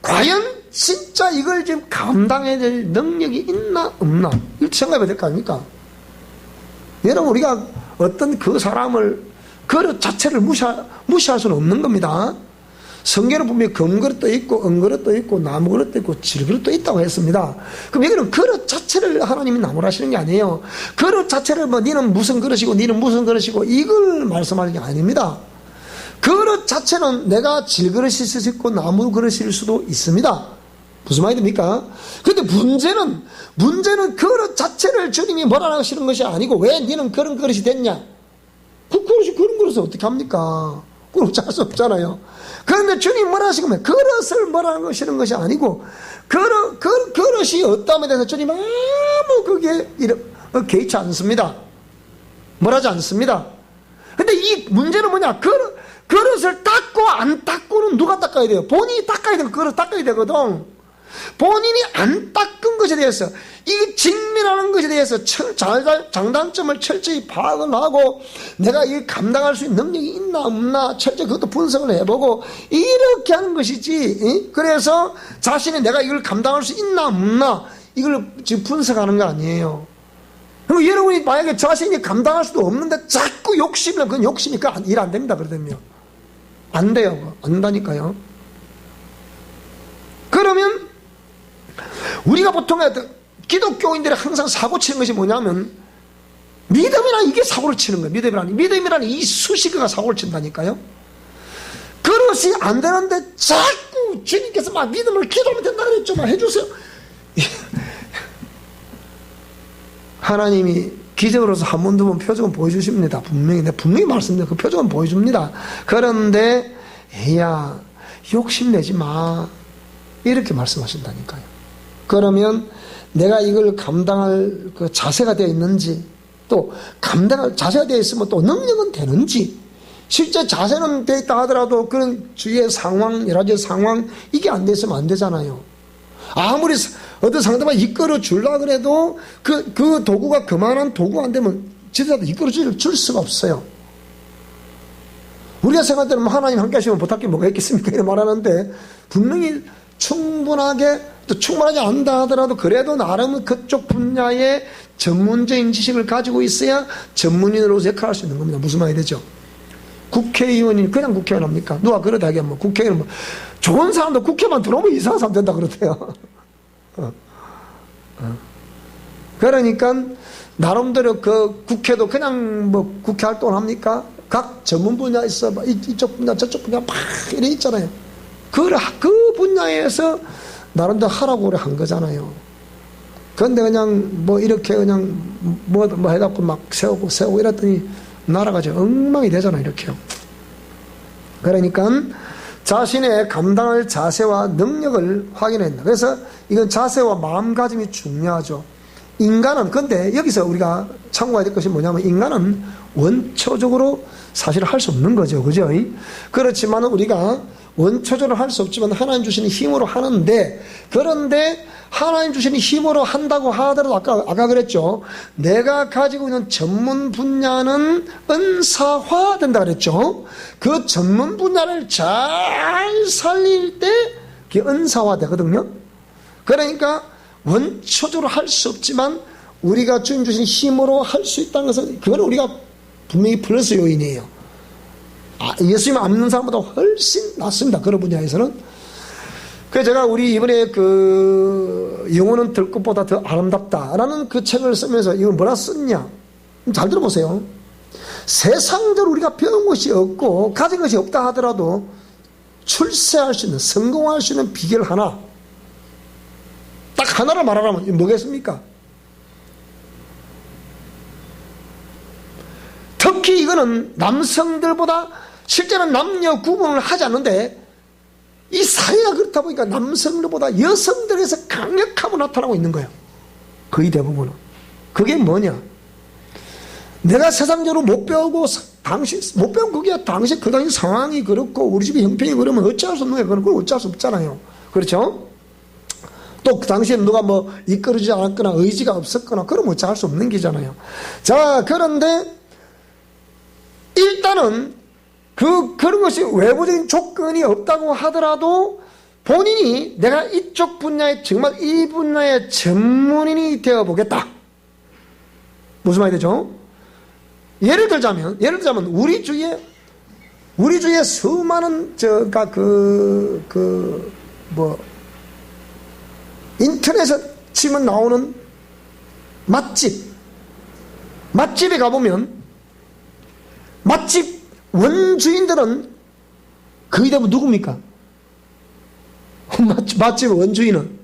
과연 진짜 이걸 지금 감당해야 될 능력이 있나 없나, 이렇게 생각해야 될 거 아닙니까? 여러분, 우리가 어떤 그 사람을 그릇 자체를 무시할 수는 없는 겁니다. 성경은 분명히 금그릇도 있고 은그릇도 있고 나무그릇도 있고 질그릇도 있다고 했습니다. 그럼 여기는 그릇 자체를 하나님이 나무라시는 게 아니에요. 그릇 자체를 니는 무슨 그릇이고 니는 무슨 그릇이고 이걸 말씀하는 게 아닙니다. 그릇 자체는 내가 질그릇일 수도 있고 나무그릇일 수도 있습니다. 무슨 말이 됩니까? 근데 문제는 그릇 자체를 주님이 뭐라 하시는 것이 아니고 왜 니는 그런 그릇이 됐냐? 그런 그릇을 어떻게 합니까? 그걸 잘 수 없잖아요. 그런데 주님 뭐라 하시면 그릇을 뭐라 하시는 것이 아니고 그릇이 어떠함에 대해서 주님 아무 그게 개의치 않습니다. 뭐라지 않습니다. 근데 이 문제는 뭐냐? 그릇을 닦고 안 닦고는 누가 닦아야 돼요? 본인이 닦아야 되고 그릇 닦아야 되거든. 본인이 안 닦은 것에 대해서, 이 직면하는 것에 대해서 장단점을 철저히 파악을 하고, 내가 이 감당할 수 있는 능력이 있나 없나 철저히 그것도 분석을 해보고, 이렇게 하는 것이지. 그래서 자신이 내가 이걸 감당할 수 있나 없나 이걸 지금 분석하는 거 아니에요. 그리고 여러분이 만약에 자신이 감당할 수도 없는데 자꾸 욕심이면 그건 욕심이니까 일 안 됩니다. 그러면 안 돼요. 안 된다니까요. 그러면 우리가 보통 기독교인들이 항상 사고 치는 것이 뭐냐면, 믿음이란 이게 사고를 치는 거예요. 믿음이란 이 수식어가 사고를 친다니까요. 그릇이 안 되는데 자꾸 주님께서 막 믿음을 기도하면 된다 그랬죠. 막 해주세요. 하나님이 기적으로서 한 번, 두 번 표적은 보여주십니다. 분명히 말씀드려요. 그 표적은 보여줍니다. 그런데 야, 욕심내지 마, 이렇게 말씀하신다니까요. 그러면 내가 이걸 감당할 그 자세가 되어 있는지, 또 감당할 자세가 되어 있으면 또 능력은 되는지, 실제 자세는 되어 있다 하더라도 그런 주위의 상황, 여러 가지 상황, 이게 안 됐으면 안 되잖아요. 아무리 어떤 상대방 이끌어 주려고 그래도 그 도구가 그만한 도구가 안 되면 지도자도 이끌어 줄 수가 없어요. 우리가 생각할 때는 하나님 함께 하시면 못할 게 뭐가 있겠습니까? 이렇게 말하는데, 분명히 충분하게, 또 충분하지 않다 하더라도 그래도 나름 그쪽 분야의 전문적인 지식을 가지고 있어야 전문인으로서 역할할 수 있는 겁니다. 무슨 말이 되죠? 국회의원이 그냥 국회의원 합니까? 누가 그러다 하겠면 국회의원, 좋은 사람도 국회만 들어오면 이상한 사람 된다 그러대요. 그러니까 나름대로 그 국회도 그냥 뭐 국회 활동을 합니까? 각 전문 분야 있어, 이쪽 분야 저쪽 분야 막 이래 있잖아요. 그 분야에서 나름대로 하라고 그래 한 거잖아요. 그런데 그냥 뭐 이렇게 그냥 뭐 해갖고 막 세우고 이랬더니 나라가 이제 엉망이 되잖아요. 이렇게요. 그러니까 자신의 감당할 자세와 능력을 확인한다. 그래서 이건 자세와 마음가짐이 중요하죠. 인간은, 근데 여기서 우리가 참고해야 될 것이 뭐냐면, 인간은 원초적으로 사실 할 수 없는 거죠. 그죠? 그렇지만 우리가 원초적으로 할 수 없지만 하나님 주시는 힘으로 하는데, 그런데 하나님 주시는 힘으로 한다고 하더라도 아까 그랬죠. 내가 가지고 있는 전문 분야는 은사화 된다 그랬죠. 그 전문 분야를 잘 살릴 때 그게 은사화 되거든요. 그러니까 원초적으로 할 수 없지만 우리가 주님 주신 힘으로 할 수 있다는 것은, 그건 우리가 분명히 플러스 요인이에요. 예수님 안 믿는 사람보다 훨씬 낫습니다. 그런 분야에서는. 그래서 제가 우리 이번에 그 영혼은 들꽃보다 더 아름답다라는 그 책을 쓰면서 이걸 뭐라 썼냐, 잘 들어보세요. 세상적으로 우리가 배운 것이 없고 가진 것이 없다 하더라도 출세할 수 있는, 성공할 수 있는 비결 하나, 딱 하나를 말하라면 뭐겠습니까? 특히 이거는 남성들보다, 실제는 남녀 구분을 하지 않는데 이 사회가 그렇다 보니까 남성들보다 여성들에서 강력하게 나타나고 있는 거예요. 거의 대부분은. 그게 뭐냐? 내가 세상적으로 못 배우고, 못 배운 그게 당시 그 당시 상황이 그렇고 우리 집이 형편이 그러면 어찌할 수 없는 거예요. 그건 어찌할 수 없잖아요. 그렇죠? 또 그 당시에 누가 뭐 이끌어주지 않았거나 의지가 없었거나 그러면 어찌할 수 없는 게잖아요. 자, 그런데 일단은 그런 것이 외부적인 조건이 없다고 하더라도 본인이 내가 이쪽 분야에, 정말 이 분야의 전문인이 되어보겠다. 무슨 말이 되죠? 예를 들자면 우리 주위에 수많은 인터넷에 치면 나오는 맛집에 가보면 맛집 원주인들은 거의 대부분 누굽니까? 맛집 원주인은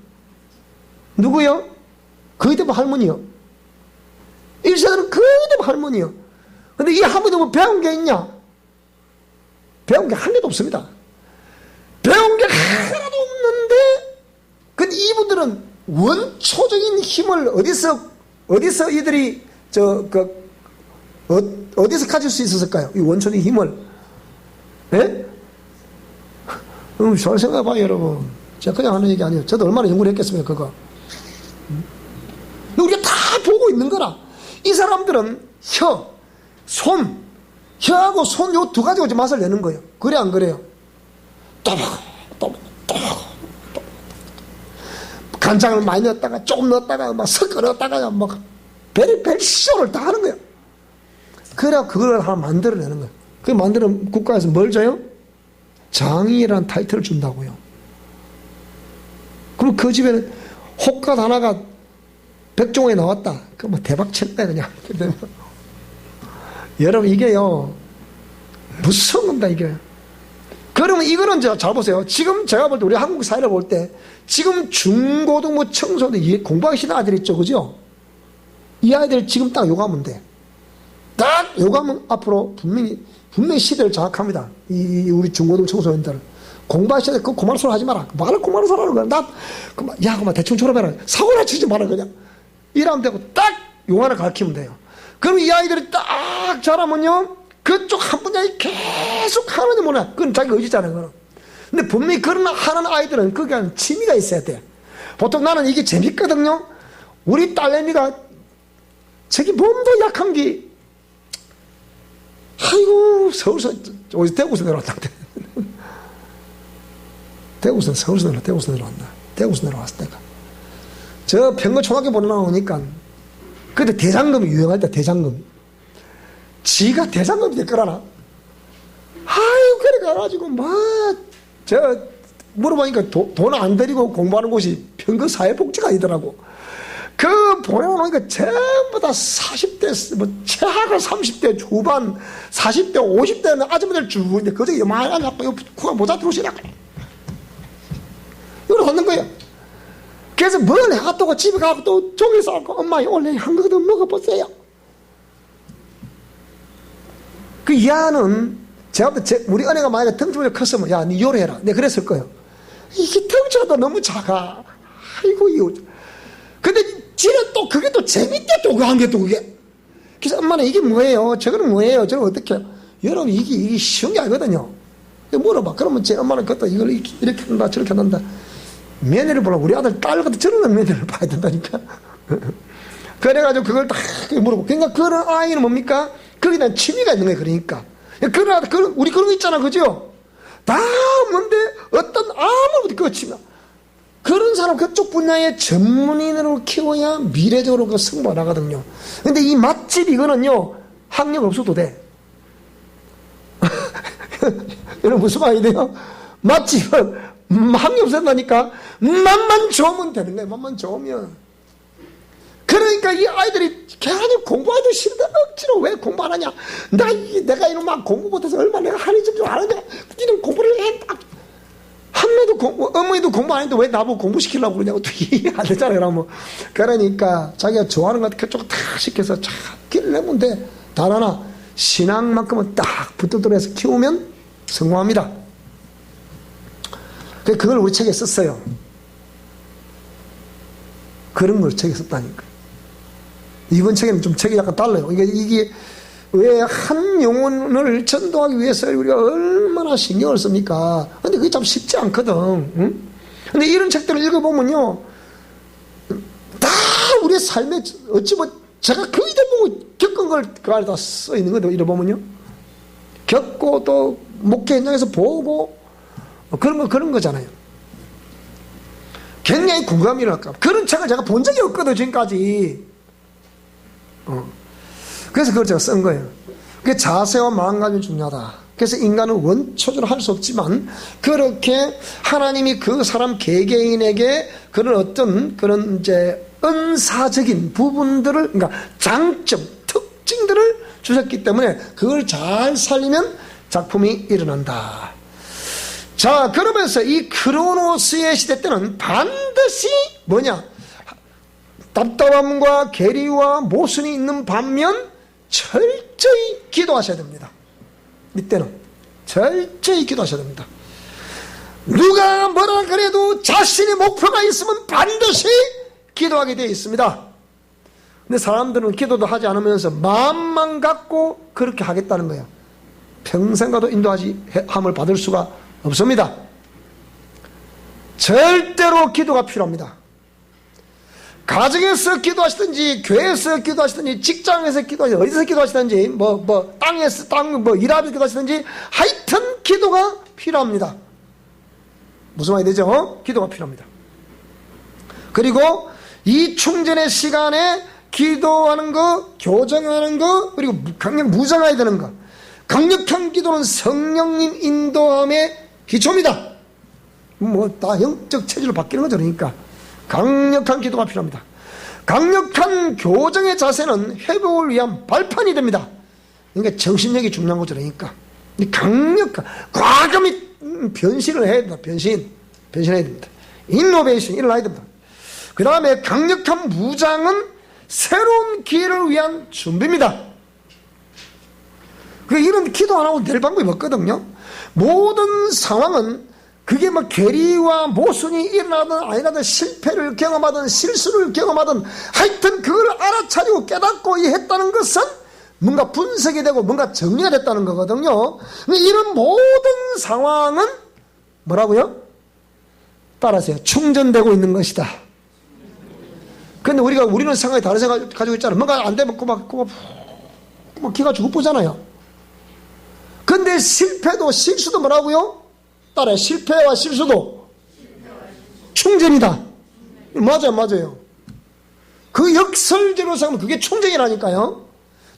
누구요? 거의 대부분 할머니요. 1세들은 거의 대부분 할머니요. 근데 이 할머니도 뭐 배운 게 있냐? 배운 게 한 개도 없습니다. 배운 게 하나도 없는데, 근데 이분들은 원초적인 힘을 어디서 이들이 어디서 가질 수 있었을까요? 이 원초적인 힘을. 예? 잘 생각해봐요, 여러분. 제가 그냥 하는 얘기 아니에요. 저도 얼마나 연구를 했겠습니까, 그거. 우리가 다 보고 있는 거라. 이 사람들은 혀, 손, 혀하고 손 요 두 가지 오지 맛을 내는 거예요. 그래, 안 그래요? 또먹어. 간장을 많이 넣었다가 조금 넣었다가 막 섞어 넣었다가 막 별의별 쇼를 다 하는 거예요. 그래야 그걸 하나 만들어내는 거예요. 그 만드는 국가에서 뭘 줘요? 장인이라는 타이틀을 준다고요. 그럼 그 집에는 혹갓 하나가 백종원에 나왔다. 그럼 뭐 대박 쳤다 그냥. 여러분 이게요 무서운 겁니다 이게. 그러면 이거는 잘 보세요. 지금 제가 볼 때 우리 한국 사회를 볼 때 지금 중고등부 청소년 공부하기 싫은 아들 있죠, 그죠? 이 아이들 지금 딱 요가하면 돼. 딱 요가하면 앞으로 분명히 시대를 장악합니다. 이 우리 중고등 청소년들 공부하기 싫은데 그 고마운 소리 하지 마라. 말을 고마운 소리 하는 거야. 그만 대충 졸업해라. 사고나 치지 마라 그냥. 이러면 되고 딱 요가를 가르치면 돼요. 그럼 이 아이들이 딱 자라면요 그쪽 한 분야에 계속 하느냐 뭐냐 그건 자기 의지잖아요. 그건. 근데 분명히 그런 하는 아이들은 그게 취미가 있어야 돼. 보통 나는 이게 재밌거든요. 우리 딸내미가 저기 몸도 약한 게 아이고 서울서 대구에서 내려왔다. 서울서 내려왔나. 대구에서 내려왔을 때가 저 평거 초등학교 보내 나오니까 그때 대장금이 유행할 때 대장금 지가 대장금이 될 거라나. 아유 그래 가지고 저 물어보니까 돈 안 들이고 공부하는 곳이 평거 사회복지가 아니더라고. 그 보내놓으니까 전부 다 40대 뭐 최하가 30대 초반 40대 50대 아줌마들 쭉 있는데 그저기 요만한 갖고 코가 모자 들어오시라고 이걸 하는 거예요. 그래서 뭘 해갔다고 집에 가고 또 종이 싸고 엄마 원래 한 그릇 먹어보세요. 그 이하는 제가 볼 때 우리 은혜가 만약에 덩치가 컸으면 야 니 요리해라 내가 그랬을 거예요. 이게 덩치가 너무 작아. 아이고 이거 근데 지는 또 그게 또 재밌대 또 그 한 게 또 그게. 그래서 엄마는 이게 뭐예요? 저거는 뭐예요? 저거 어떻게 해요? 여러분 이게 쉬운 게 아니거든요. 물어봐. 그러면 제 엄마는 그것도 이걸 이렇게 한다 저렇게 한다. 며느리를 보라. 우리 아들 딸 같은 저런 며느리를 봐야 된다니까. 그래가지고 그걸 다 물어보. 그러니까 그런 아이는 뭡니까? 거기에 대한 취미가 있는 거예요. 그러니까. 우리 그런 거 있잖아. 그죠? 다 뭔데 어떤 아무것도 그거 취미야. 그런 사람 그쪽 분야의 전문인으로 키워야 미래적으로 그 승부가 나거든요. 근데 이 맛집 이거는요 학력 없어도 돼. 여러분 무슨 말이 돼요? 맛집은 학력 없앤다니까. 맛만 좋으면 되는 거예요. 맛만 좋으면. 그러니까 이 아이들이 괜히 공부하기 싫은데 억지로 왜 공부 안 하냐. 내가 이런 막 공부 못해서 얼마나 내가 하는지 좀 아느냐. 니는 공부를 해. 한매도 어머니도 공부 안 했는데 왜 나보고 공부시키려고 그러냐고 또 이해 안 되잖아요. 그러니까 자기가 좋아하는 것 그쪽 다 시켜서 쫙 길을 내면 돼. 단 하나 신앙만큼은 딱 붙들어서 키우면 성공합니다. 그걸 우리 책에 썼어요. 그런 걸 책에 썼다니까. 이번 책에는 좀 책이 약간 달라요. 이게 왜 한 영혼을 전도하기 위해서 우리가 얼마나 신경을 씁니까? 근데 그게 참 쉽지 않거든. 응? 근데 이런 책들을 읽어보면요, 다 우리의 삶에 어찌 제가 거의 대부분 겪은 걸 그 안에 다 써 있는 거죠. 읽어보면요. 겪고 또 목회 현장에서 보고 그런 거잖아요. 굉장히 공감이 일어날까. 그런 책을 제가 본 적이 없거든 지금까지. 그래서 그걸 제가 쓴 거예요. 그게 자세와 마음가짐이 중요하다. 그래서 인간은 원초적으로 할 수 없지만 그렇게 하나님이 그 사람 개개인에게 그런 어떤 그런 이제 은사적인 부분들을 그러니까 장점, 특징들을 주셨기 때문에 그걸 잘 살리면 작품이 일어난다. 자, 그러면서 이 크로노스의 시대 때는 반드시 뭐냐? 답답함과 괴리와 모순이 있는 반면 철저히 기도하셔야 됩니다. 이때는 철저히 기도하셔야 됩니다. 누가 뭐라 그래도 자신의 목표가 있으면 반드시 기도하게 되어 있습니다. 근데 사람들은 기도도 하지 않으면서 마음만 갖고 그렇게 하겠다는 거예요. 평생 가도 인도함을 받을 수가 없습니다. 절대로 기도가 필요합니다. 가정에서 기도하시든지, 교회에서 기도하시든지, 직장에서 기도하시든지, 어디서 기도하시든지, 일하면서 기도하시든지, 하여튼 기도가 필요합니다. 무슨 말이 되죠? 기도가 필요합니다. 그리고 이 충전의 시간에 기도하는 거, 교정하는 거, 그리고 무장해야 되는 거. 강력한 기도는 성령님 인도함의 기초입니다. 다 영적 체질로 바뀌는 거죠. 그러니까 강력한 기도가 필요합니다. 강력한 교정의 자세는 회복을 위한 발판이 됩니다. 그러니까 정신력이 중요한 거죠. 그러니까 강력한, 과감히 변신을 해야 됩니다. 변신해야 됩니다. 이노베이션 일어나야 됩니다. 그 다음에 강력한 무장은 새로운 기회를 위한 준비입니다. 이런 기도 안 하고 될 방법이 없거든요. 모든 상황은 그게 괴리와 모순이 일어나든 아니라든 실패를 경험하든 실수를 경험하든 하여튼 그걸 알아차리고 깨닫고 했다는 것은 뭔가 분석이 되고 뭔가 정리가 됐다는 거거든요. 이런 모든 상황은 뭐라고요? 따라하세요. 충전되고 있는 것이다. 근데 우리는 생각이 다른 생각 가지고 있잖아요. 뭔가 안 되면 막 기가 죽어보잖아요. 근데 실패도 실수도 뭐라고요? 따라해. 실패와 실수도 충전이다. 맞아요. 그 역설적으로 생각하면 그게 충전이라니까요.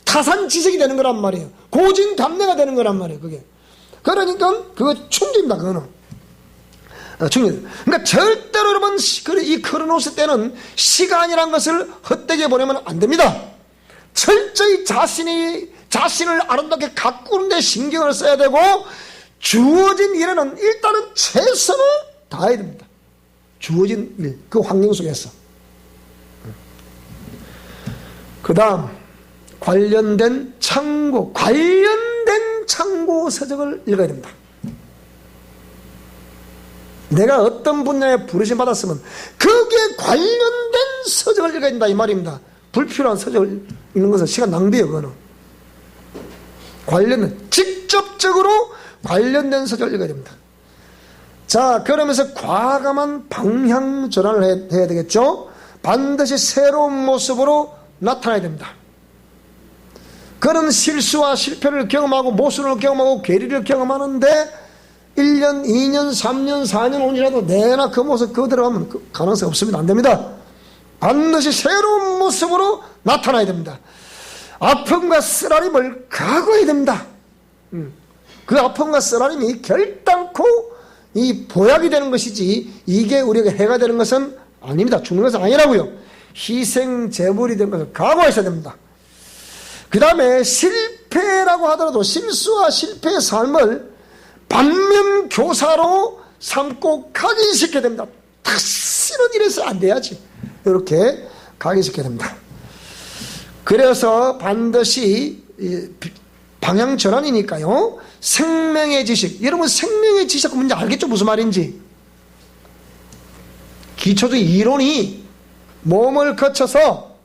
타산지색이 되는 거란 말이에요. 고진감래가 되는 거란 말이에요. 그게. 그러니까 그거 충전입니다. 그거는. 충전. 그러니까 절대로 여러분 이 크로노스 때는 시간이란 것을 헛되게 보내면 안 됩니다. 철저히 자신을 아름답게 가꾸는 데 신경을 써야 되고, 주어진 일에는 일단은 최선을 다해야 됩니다. 주어진 일, 그 환경 속에서. 그 다음 관련된 참고 서적을 읽어야 됩니다. 내가 어떤 분야에 부르심 받았으면 그게 관련된 서적을 읽어야 된다 이 말입니다. 불필요한 서적을 읽는 것은 시간 낭비예요. 그거는 직접적으로 관련된 서적을 읽어야 됩니다. 자, 그러면서 과감한 방향 전환을 해야 되겠죠. 반드시 새로운 모습으로 나타나야 됩니다. 그런 실수와 실패를 경험하고 모순을 경험하고 괴리를 경험하는데 1년, 2년, 3년, 4년, 5년이라도 내나 그 모습 그대로 하면 그 가능성이 없습니다. 안 됩니다. 반드시 새로운 모습으로 나타나야 됩니다. 아픔과 쓰라림을 각오해야 됩니다. 그 아픔과 쓰라림이 결단코 이 보약이 되는 것이지 이게 우리에게 해가 되는 것은 아닙니다. 죽는 것은 아니라고요. 희생 제물이 되는 것을 각오하셔야 됩니다. 그 다음에 실패라고 하더라도 실수와 실패의 삶을 반면교사로 삼고 각인시켜야 됩니다. 다시는 이래서 안 돼야지. 이렇게 각인시켜야 됩니다. 그래서 반드시 방향 전환이니까요. 생명의 지식. 여러분 생명의 지식 뭔지 알겠죠? 무슨 말인지. 기초적인 이론이 몸을 거쳐서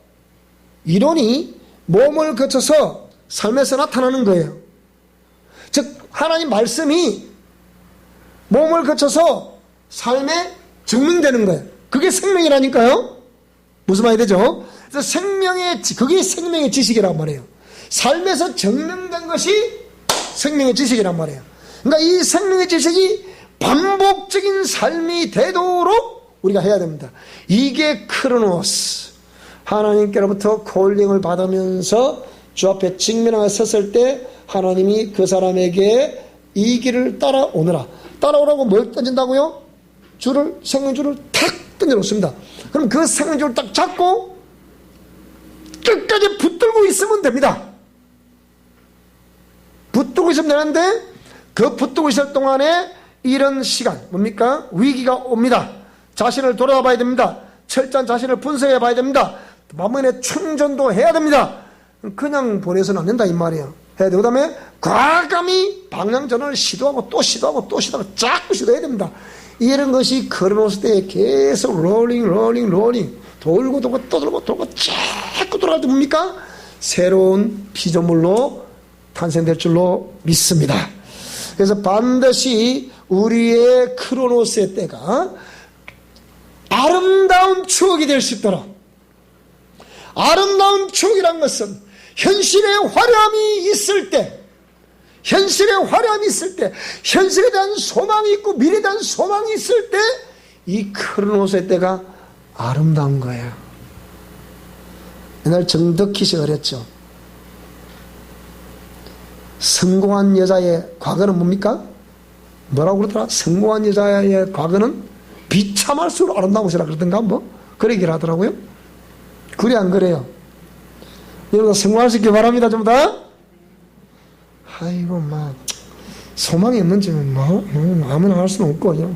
삶에서 나타나는 거예요. 즉 하나님 말씀이 몸을 거쳐서 삶에 증명되는 거예요. 그게 생명이라니까요. 무슨 말이 되죠? 그래서 그게 생명의 지식이란 말이에요. 삶에서 증명된 것이 생명의 지식이란 말이에요. 그러니까 이 생명의 지식이 반복적인 삶이 되도록 우리가 해야 됩니다. 이게 크로노스. 하나님께로부터 콜링을 받으면서 주 앞에 직면하여 섰을 때 하나님이 그 사람에게 이 길을 따라오느라. 따라오라고 뭘 던진다고요? 생명줄을 탁 던져놓습니다. 그럼 그 생명줄을 딱 잡고 끝까지 붙들고 있으면 됩니다. 붙들고 있으면 되는데 그 붙들고 있을 동안에 이런 시간 뭡니까? 위기가 옵니다. 자신을 돌아봐야 됩니다. 철저한 자신을 분석해 봐야 됩니다. 마음의 충전도 해야 됩니다. 그냥 보내서는 안 된다 이 말이에요. 해야 되고, 그 다음에 과감히 방향전환을 시도하고 또 시도하고 또 시도하고 자꾸 시도해야 됩니다. 이런 것이 크로노스 때에 계속 롤링 돌고 자꾸 돌아갈 때 뭡니까? 새로운 피조물로 탄생될 줄로 믿습니다. 그래서 반드시 우리의 크로노스의 때가 아름다운 추억이 될 수 있도록, 아름다운 추억이란 것은 현실의 화려함이 있을 때, 현실의 화려함이 있을 때, 현실에 대한 소망이 있고 미래에 대한 소망이 있을 때 이 크로노스의 때가 아름다운 거예요. 옛날 정덕희 씨가 그랬죠. 성공한 여자의 과거는 뭡니까? 뭐라고 그러더라? 성공한 여자의 과거는 비참할수록 아름다운 것이라 그러던가 뭐 그런 얘기를 하더라고요. 그래 안 그래요? 여러분 성공할 수 있길 바랍니다. 좀 더. 아이고 막 소망이 없는지 뭐 아무나 할 수는 없고